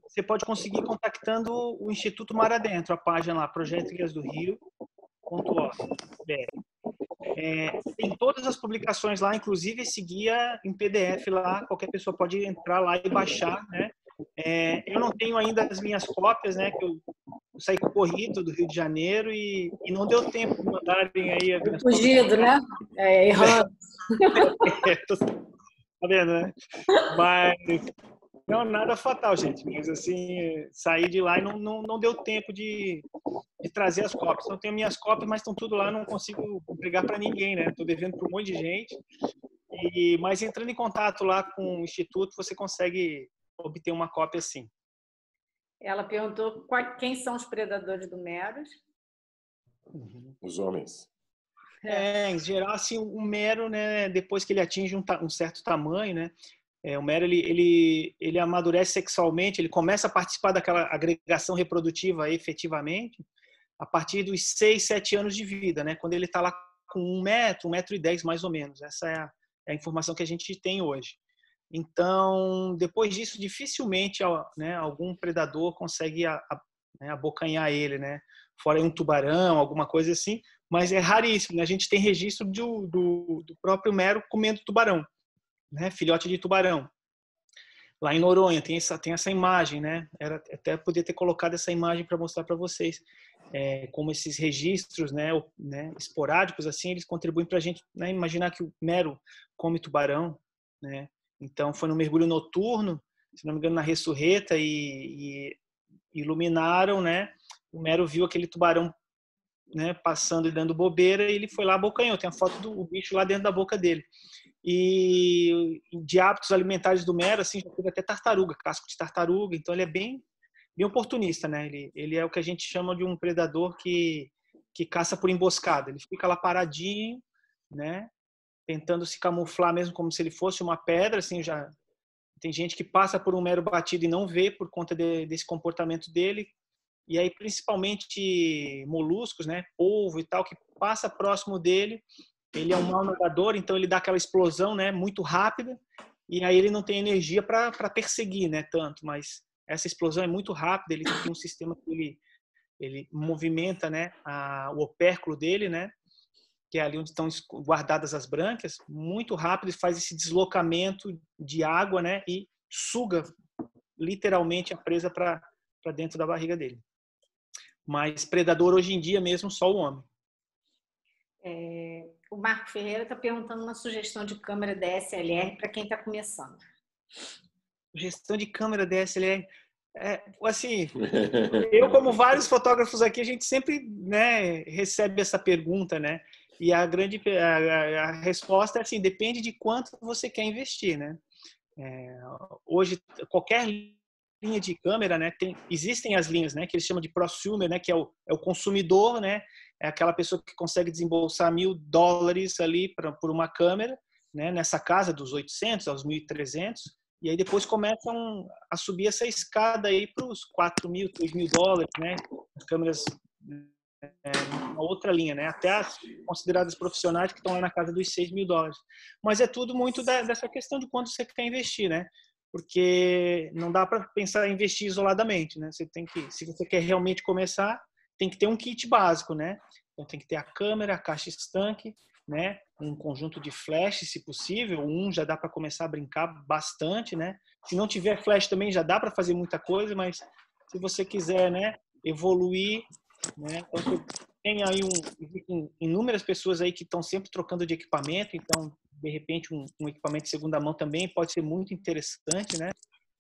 você pode conseguir contactando o Instituto Mar Adentro, a página lá, projetoilhasdorio.org.br. Tem todas as publicações lá, inclusive esse guia em PDF lá, qualquer pessoa pode entrar lá e baixar, né? Eu não tenho ainda as minhas cópias, né? Que eu saí corrido do Rio de Janeiro e não deu tempo de mandarem aí as minhas fugido, cópias. Né? Errando. Tá vendo, né? Mas não, nada fatal, gente. Mas assim, saí de lá e não deu tempo de trazer as cópias. Então, eu tenho minhas cópias, mas estão tudo lá, não consigo entregar para ninguém, né? Estou devendo para um monte de gente. Mas entrando em contato lá com o Instituto, você consegue obter uma cópia sim. Ela perguntou quem são os predadores do Meros. Os homens. Em geral, assim, o mero, né, depois que ele atinge um certo tamanho, né, o mero ele amadurece sexualmente, ele começa a participar daquela agregação reprodutiva efetivamente a partir dos 6, 7 anos de vida, né, quando ele está lá com 1 metro, 1,10 m mais ou menos. Essa é a informação que a gente tem hoje. Então, depois disso, dificilmente, né, algum predador consegue abocanhar ele, né, fora um tubarão, alguma coisa assim. Mas é raríssimo, né? A gente tem registro do próprio mero comendo tubarão, né? Filhote de tubarão. Lá em Noronha tem essa imagem, né? Até poder ter colocado essa imagem para mostrar para vocês como esses registros, né, esporádicos, assim, eles contribuem para a gente, né, imaginar que o mero come tubarão, né? Então foi no mergulho noturno, se não me engano, na Ressurreta e iluminaram, né? O mero viu aquele tubarão né, passando e dando bobeira, e ele foi lá, abocanhou. Tem a foto do bicho lá dentro da boca dele. E de hábitos alimentares do Mero, assim, já teve até tartaruga, casco de tartaruga, então ele é bem oportunista, né? Ele é o que a gente chama de um predador que caça por emboscada. Ele fica lá paradinho, né? Tentando se camuflar mesmo como se ele fosse uma pedra, assim, já tem gente que passa por um mero batido e não vê por conta desse comportamento dele. E aí, principalmente moluscos, né? Polvo e tal, que passa próximo dele. Ele é um mau nadador, então ele dá aquela explosão, né? Muito rápida. E aí ele não tem energia para perseguir, né? Tanto, mas essa explosão é muito rápida. Ele tem um sistema que ele movimenta, né? O opérculo dele, né? Que é ali onde estão guardadas as brânquias, muito rápido, e faz esse deslocamento de água, né? E suga literalmente a presa para dentro da barriga dele. Mas predador hoje em dia mesmo só o homem. O Marco Ferreira está perguntando uma sugestão de câmera DSLR para quem está começando. Sugestão de câmera DSLR. Assim, eu, como vários fotógrafos aqui, a gente sempre, né, recebe essa pergunta, né? E a resposta é assim, depende de quanto você quer investir, né? Hoje, qualquer linha de câmera, né, existem as linhas, né, que eles chamam de prosumer, né, que é o consumidor, né, é aquela pessoa que consegue desembolsar $1.000 ali por uma câmera, né, nessa casa dos 800 aos 1.300, e aí depois começam a subir essa escada aí para os $4.000, $3.000, né, as câmeras uma outra linha, né? Até as consideradas profissionais que estão lá na casa dos $6.000. Mas é tudo muito dessa questão de quanto você quer investir, né? Porque não dá para pensar em investir isoladamente, né? Você tem que, se você quer realmente começar, tem que ter um kit básico, né? Então tem que ter a câmera, a caixa estanque, né? Um conjunto de flash, se possível, já dá para começar a brincar bastante, né? Se não tiver flash também já dá para fazer muita coisa, mas se você quiser, né, evoluir, né? Então, tem aí inúmeras pessoas aí que estão sempre trocando de equipamento, então de repente um equipamento de segunda mão também pode ser muito interessante, né?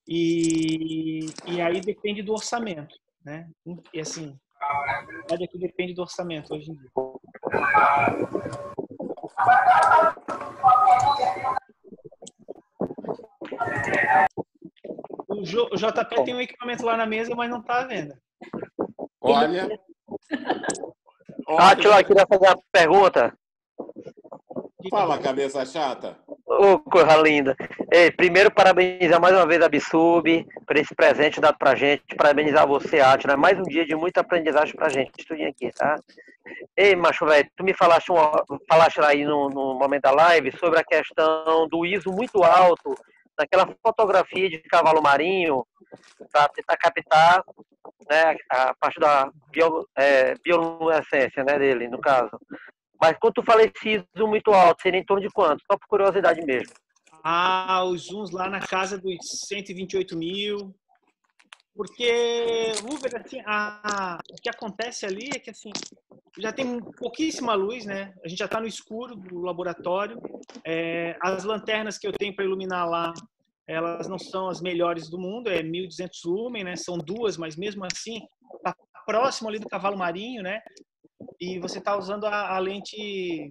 E aí depende do orçamento, né? E assim, a verdade é que depende do orçamento hoje em dia. O JP tem um equipamento lá na mesa, mas não está à venda. Olha. Átila, eu queria fazer uma pergunta. Fala, cabeça chata. Ô, coisa linda. Ei, primeiro, parabenizar mais uma vez a Bsub por esse presente dado pra gente. Parabenizar você, Átila. Mais um dia de muita aprendizagem pra gente. Estudinho aqui, tá? Ei, macho, velho, tu me falaste aí no momento da live sobre a questão do ISO muito alto naquela fotografia de cavalo marinho para tentar captar, né, a parte da bioluminescência, né, dele, no caso. Mas quando tu fala esse ISO muito alto, seria em torno de quanto? Só por curiosidade mesmo. Os zooms lá na casa dos 128.000. Porque, Uber, assim, o que acontece ali é que assim, já tem pouquíssima luz, né? A gente já está no escuro do laboratório. As lanternas que eu tenho para iluminar lá, elas não são as melhores do mundo, é 1.200 lumen, né? São duas, mas mesmo assim, está próximo ali do cavalo marinho, né? E você está usando a lente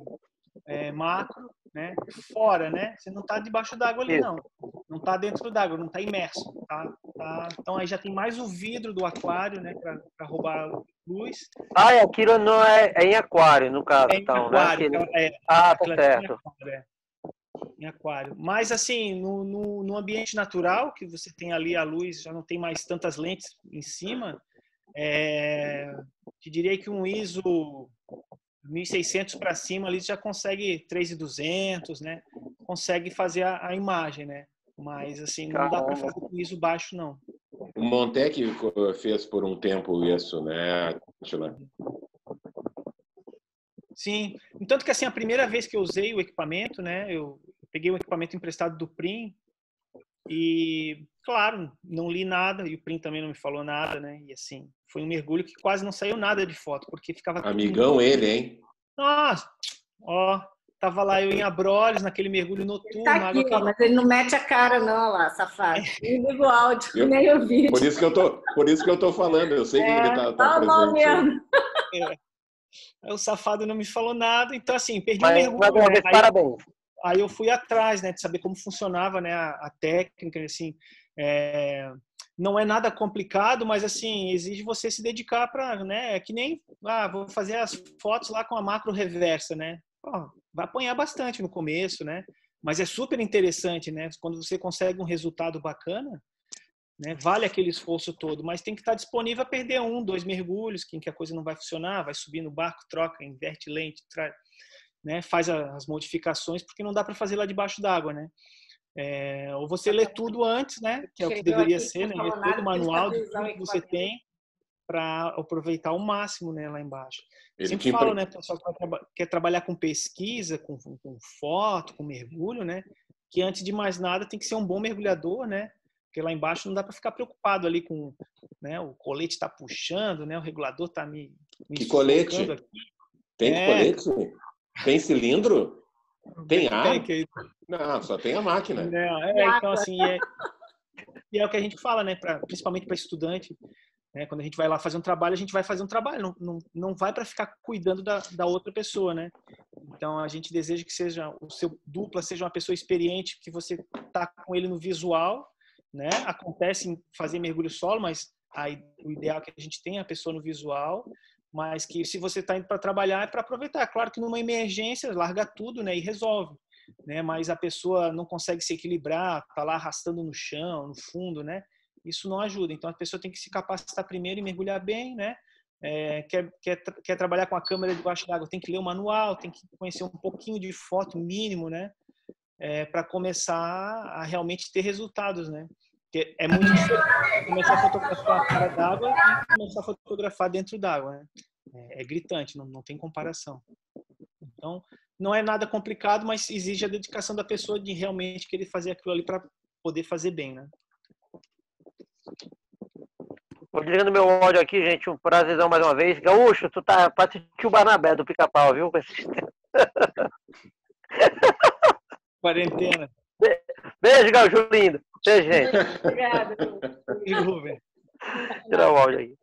macro, né? Fora, né? Você não está debaixo d'água ali, não. Não está dentro d'água, não está imerso. Tá? Então aí já tem mais o vidro do aquário, né? Para roubar luz. Aquilo não é em aquário, no caso, em então, aquário, né? Tá certo. Em aquário. Mas assim, no ambiente natural, que você tem ali a luz, já não tem mais tantas lentes em cima, te diria que um ISO 1.600 para cima ali já consegue 3.200, né? Consegue fazer a imagem, né? Mas assim, não dá para fazer com ISO baixo, não. O Montec fez por um tempo isso, né, Átila? Sim. Tanto que assim, a primeira vez que eu usei o equipamento, né? Eu peguei o equipamento emprestado do Prim e, claro, não li nada e o Prim também não me falou nada, né? E assim, foi um mergulho que quase não saiu nada de foto, porque ficava... Amigão ele, hein? Nossa! Ó, tava lá eu em Abrolhos, naquele mergulho noturno. Tá aqui, ó, mas ele não mete a cara não lá, safado. Nem liga o áudio, nem o vídeo. Por isso que eu tô falando, eu sei que ele tá presente. Mesmo. Aí o safado não me falou nada, então assim, perdi o Mas, mergulho. mais uma vez, parabéns. Aí eu fui atrás, né, de saber como funcionava, né, a técnica, assim, não é nada complicado, mas assim, exige você se dedicar para, né, é que nem, vou fazer as fotos lá com a macro reversa, né, vai apanhar bastante no começo, né, mas é super interessante, né, quando você consegue um resultado bacana, né, vale aquele esforço todo, mas tem que estar disponível a perder 1, 2 mergulhos, que a coisa não vai funcionar, vai subir no barco, troca, inverte lente, né, faz as modificações, porque não dá para fazer lá debaixo d'água, né? Ou você lê tudo antes, né? Que é o que deveria ser, né? Ler todo o manual de tudo que você tem para aproveitar ao máximo, né, lá embaixo. Sempre falo, né, pessoal que quer trabalhar com pesquisa, com foto, com mergulho, né? Que antes de mais nada tem que ser um bom mergulhador, né? Porque lá embaixo não dá para ficar preocupado ali com, né, o colete está puxando, né? O regulador está me que colete? Aqui. Tem colete? Tem cilindro? Tem ar? Não, só tem a máquina. Então, assim, e é o que a gente fala, né? Principalmente para estudante, né? Quando a gente vai lá fazer um trabalho, a gente vai fazer um trabalho, não vai para ficar cuidando da outra pessoa, né? Então, a gente deseja que seja o seu dupla seja uma pessoa experiente, que você tá com ele no visual, né? Acontece em fazer mergulho solo, mas o ideal é que a gente tenha a pessoa no visual, mas que se você está indo para trabalhar é para aproveitar. Claro que numa emergência larga tudo, né, e resolve, né? Mas a pessoa não consegue se equilibrar, tá lá arrastando no chão, no fundo, né? Isso não ajuda. Então a pessoa tem que se capacitar primeiro e mergulhar bem, né? Quer trabalhar com a câmera debaixo d'água, tem que ler o manual, tem que conhecer um pouquinho de foto mínimo, né? Para começar a realmente ter resultados, né? Porque é muito diferente começar a fotografar fora d'água e começar a fotografar dentro d'água, né? É gritante, não tem comparação. Então, não é nada complicado, mas exige a dedicação da pessoa de realmente querer fazer aquilo ali para poder fazer bem, né? Vou desligando meu áudio aqui, gente. Um prazerzão mais uma vez. Gaúcho, tu tá pra assistir o Barnabé do Pica-Pau, viu? Quarentena. Beijo, Gaúcho lindo. Beijo, gente. Obrigada. Tirar o áudio aí.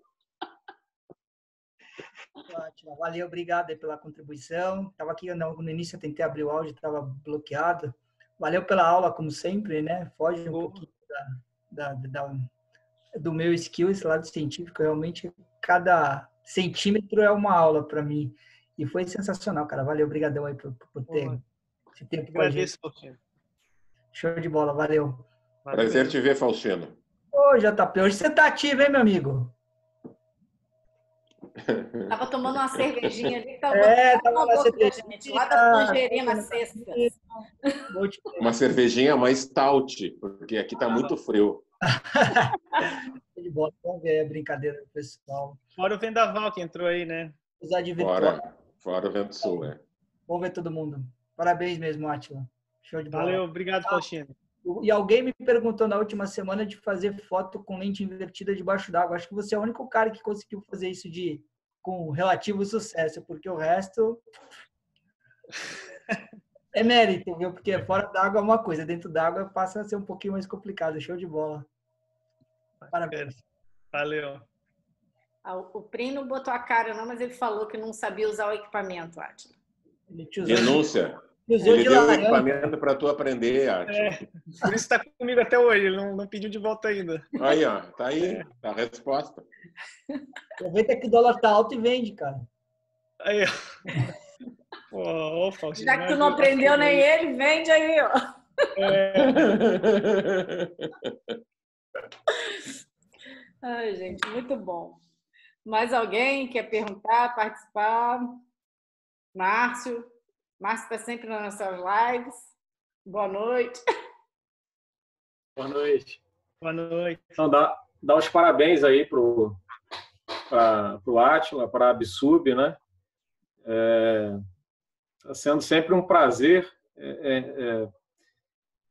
Ótimo, valeu, obrigado aí pela contribuição. Estava aqui no início, eu tentei abrir o áudio, estava bloqueado. Valeu pela aula, como sempre, né? Foge um pouquinho do meu skill, esse lado científico. Realmente, cada centímetro é uma aula para mim. E foi sensacional, cara. Valeu, obrigadão aí por ter esse tempo com a gente. Show de bola, valeu. Prazer te ver, Faustino. Ô, JP, hoje você tá ativo, hein, meu amigo? Tava tomando uma cervejinha ali, tava uma cervejinha, gente, lá da Tangerina Sexta. Uma cervejinha mais stout, porque aqui tá muito frio. Vamos ver a brincadeira do pessoal. Fora o vendaval que entrou aí, né? Fora o vento sul, né? Vamos ver todo mundo. Parabéns mesmo, Átila. Show de bola. Valeu, obrigado, Faustino. E alguém me perguntou na última semana de fazer foto com lente invertida debaixo d'água. Acho que você é o único cara que conseguiu fazer isso com relativo sucesso, porque o resto é mérito, viu? Porque fora d'água é uma coisa, dentro d'água passa a ser um pouquinho mais complicado. Show de bola. Parabéns. Valeu. O Prim não botou a cara não, mas ele falou que não sabia usar o equipamento, Átila. Denúncia. Ele deu o equipamento para tu aprender, Átila. Por isso está comigo até hoje, ele não pediu de volta ainda. Aí, ó, tá aí, tá a resposta. Aproveita que o dólar tá alto e vende, cara. Aí, ó. Faustino, já que tu não aprendeu nem ele, vende aí, ó. Ai, gente, muito bom. Mais alguém quer perguntar, participar? Márcio está sempre nas nossas lives. Boa noite. Boa noite. Boa noite. Então, dá os parabéns aí pro Átila, para a Absub, né? Está sendo sempre um prazer.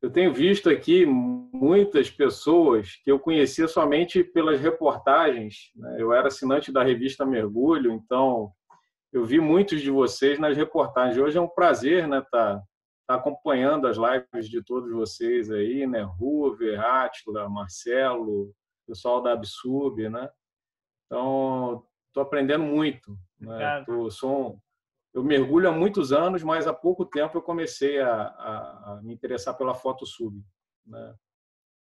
Eu tenho visto aqui muitas pessoas que eu conhecia somente pelas reportagens, né? Eu era assinante da revista Mergulho, então eu vi muitos de vocês nas reportagens. Hoje é um prazer, né, tá acompanhando as lives de todos vocês aí, né? Ruver, Átila, Marcelo, pessoal da Absub, né? Então, estou aprendendo muito. Né? Eu mergulho há muitos anos, mas há pouco tempo eu comecei a me interessar pela foto sub, né?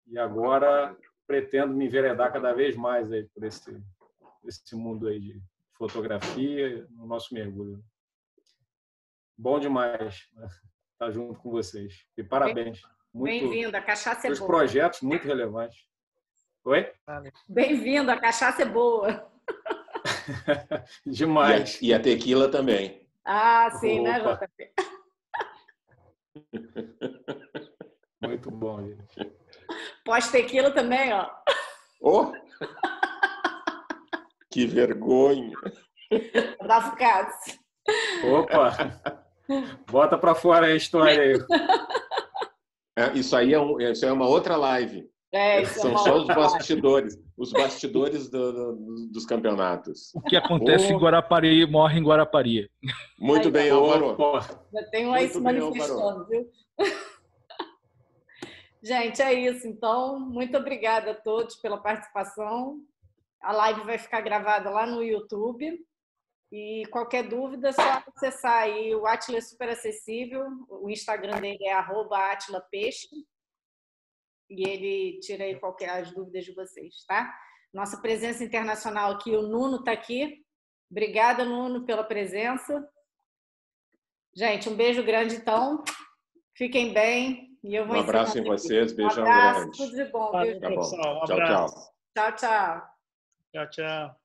E agora pretendo me enveredar cada vez mais aí por esse mundo aí de fotografia no nosso mergulho. Bom demais, né? Estar junto com vocês. E parabéns. Bem-vindo, a cachaça é boa. Os projetos muito relevantes. Oi? Bem-vindo, a cachaça é boa. Demais. E a tequila também. Ah, sim, né, JP? Muito bom, gente. Pós-tequila também, ó. Oh! Que vergonha! Adolfo Cássio. Opa! Bota para fora a história aí. Isso aí é uma outra live. São só os bastidores. Os bastidores dos campeonatos. O que acontece em Guarapari morre em Guarapari. Muito bem, Álvaro. Já tem um aí se manifestando, viu? Gente, é isso. Então, muito obrigada a todos pela participação. A live vai ficar gravada lá no YouTube. E qualquer dúvida, é só acessar aí o Átila Super Acessível. O Instagram dele é @atilapeixe. E ele tira aí as dúvidas de vocês, tá? Nossa presença internacional aqui, o Nuno está aqui. Obrigada, Nuno, pela presença. Gente, um beijo grande, então. Fiquem bem. E eu vou um abraço em vocês, beijão grande. Grande. Tudo de bom, Valeu, viu, pessoal. Um tchau, abraço. tchau. Tchau, tchau. Tchau, tchau.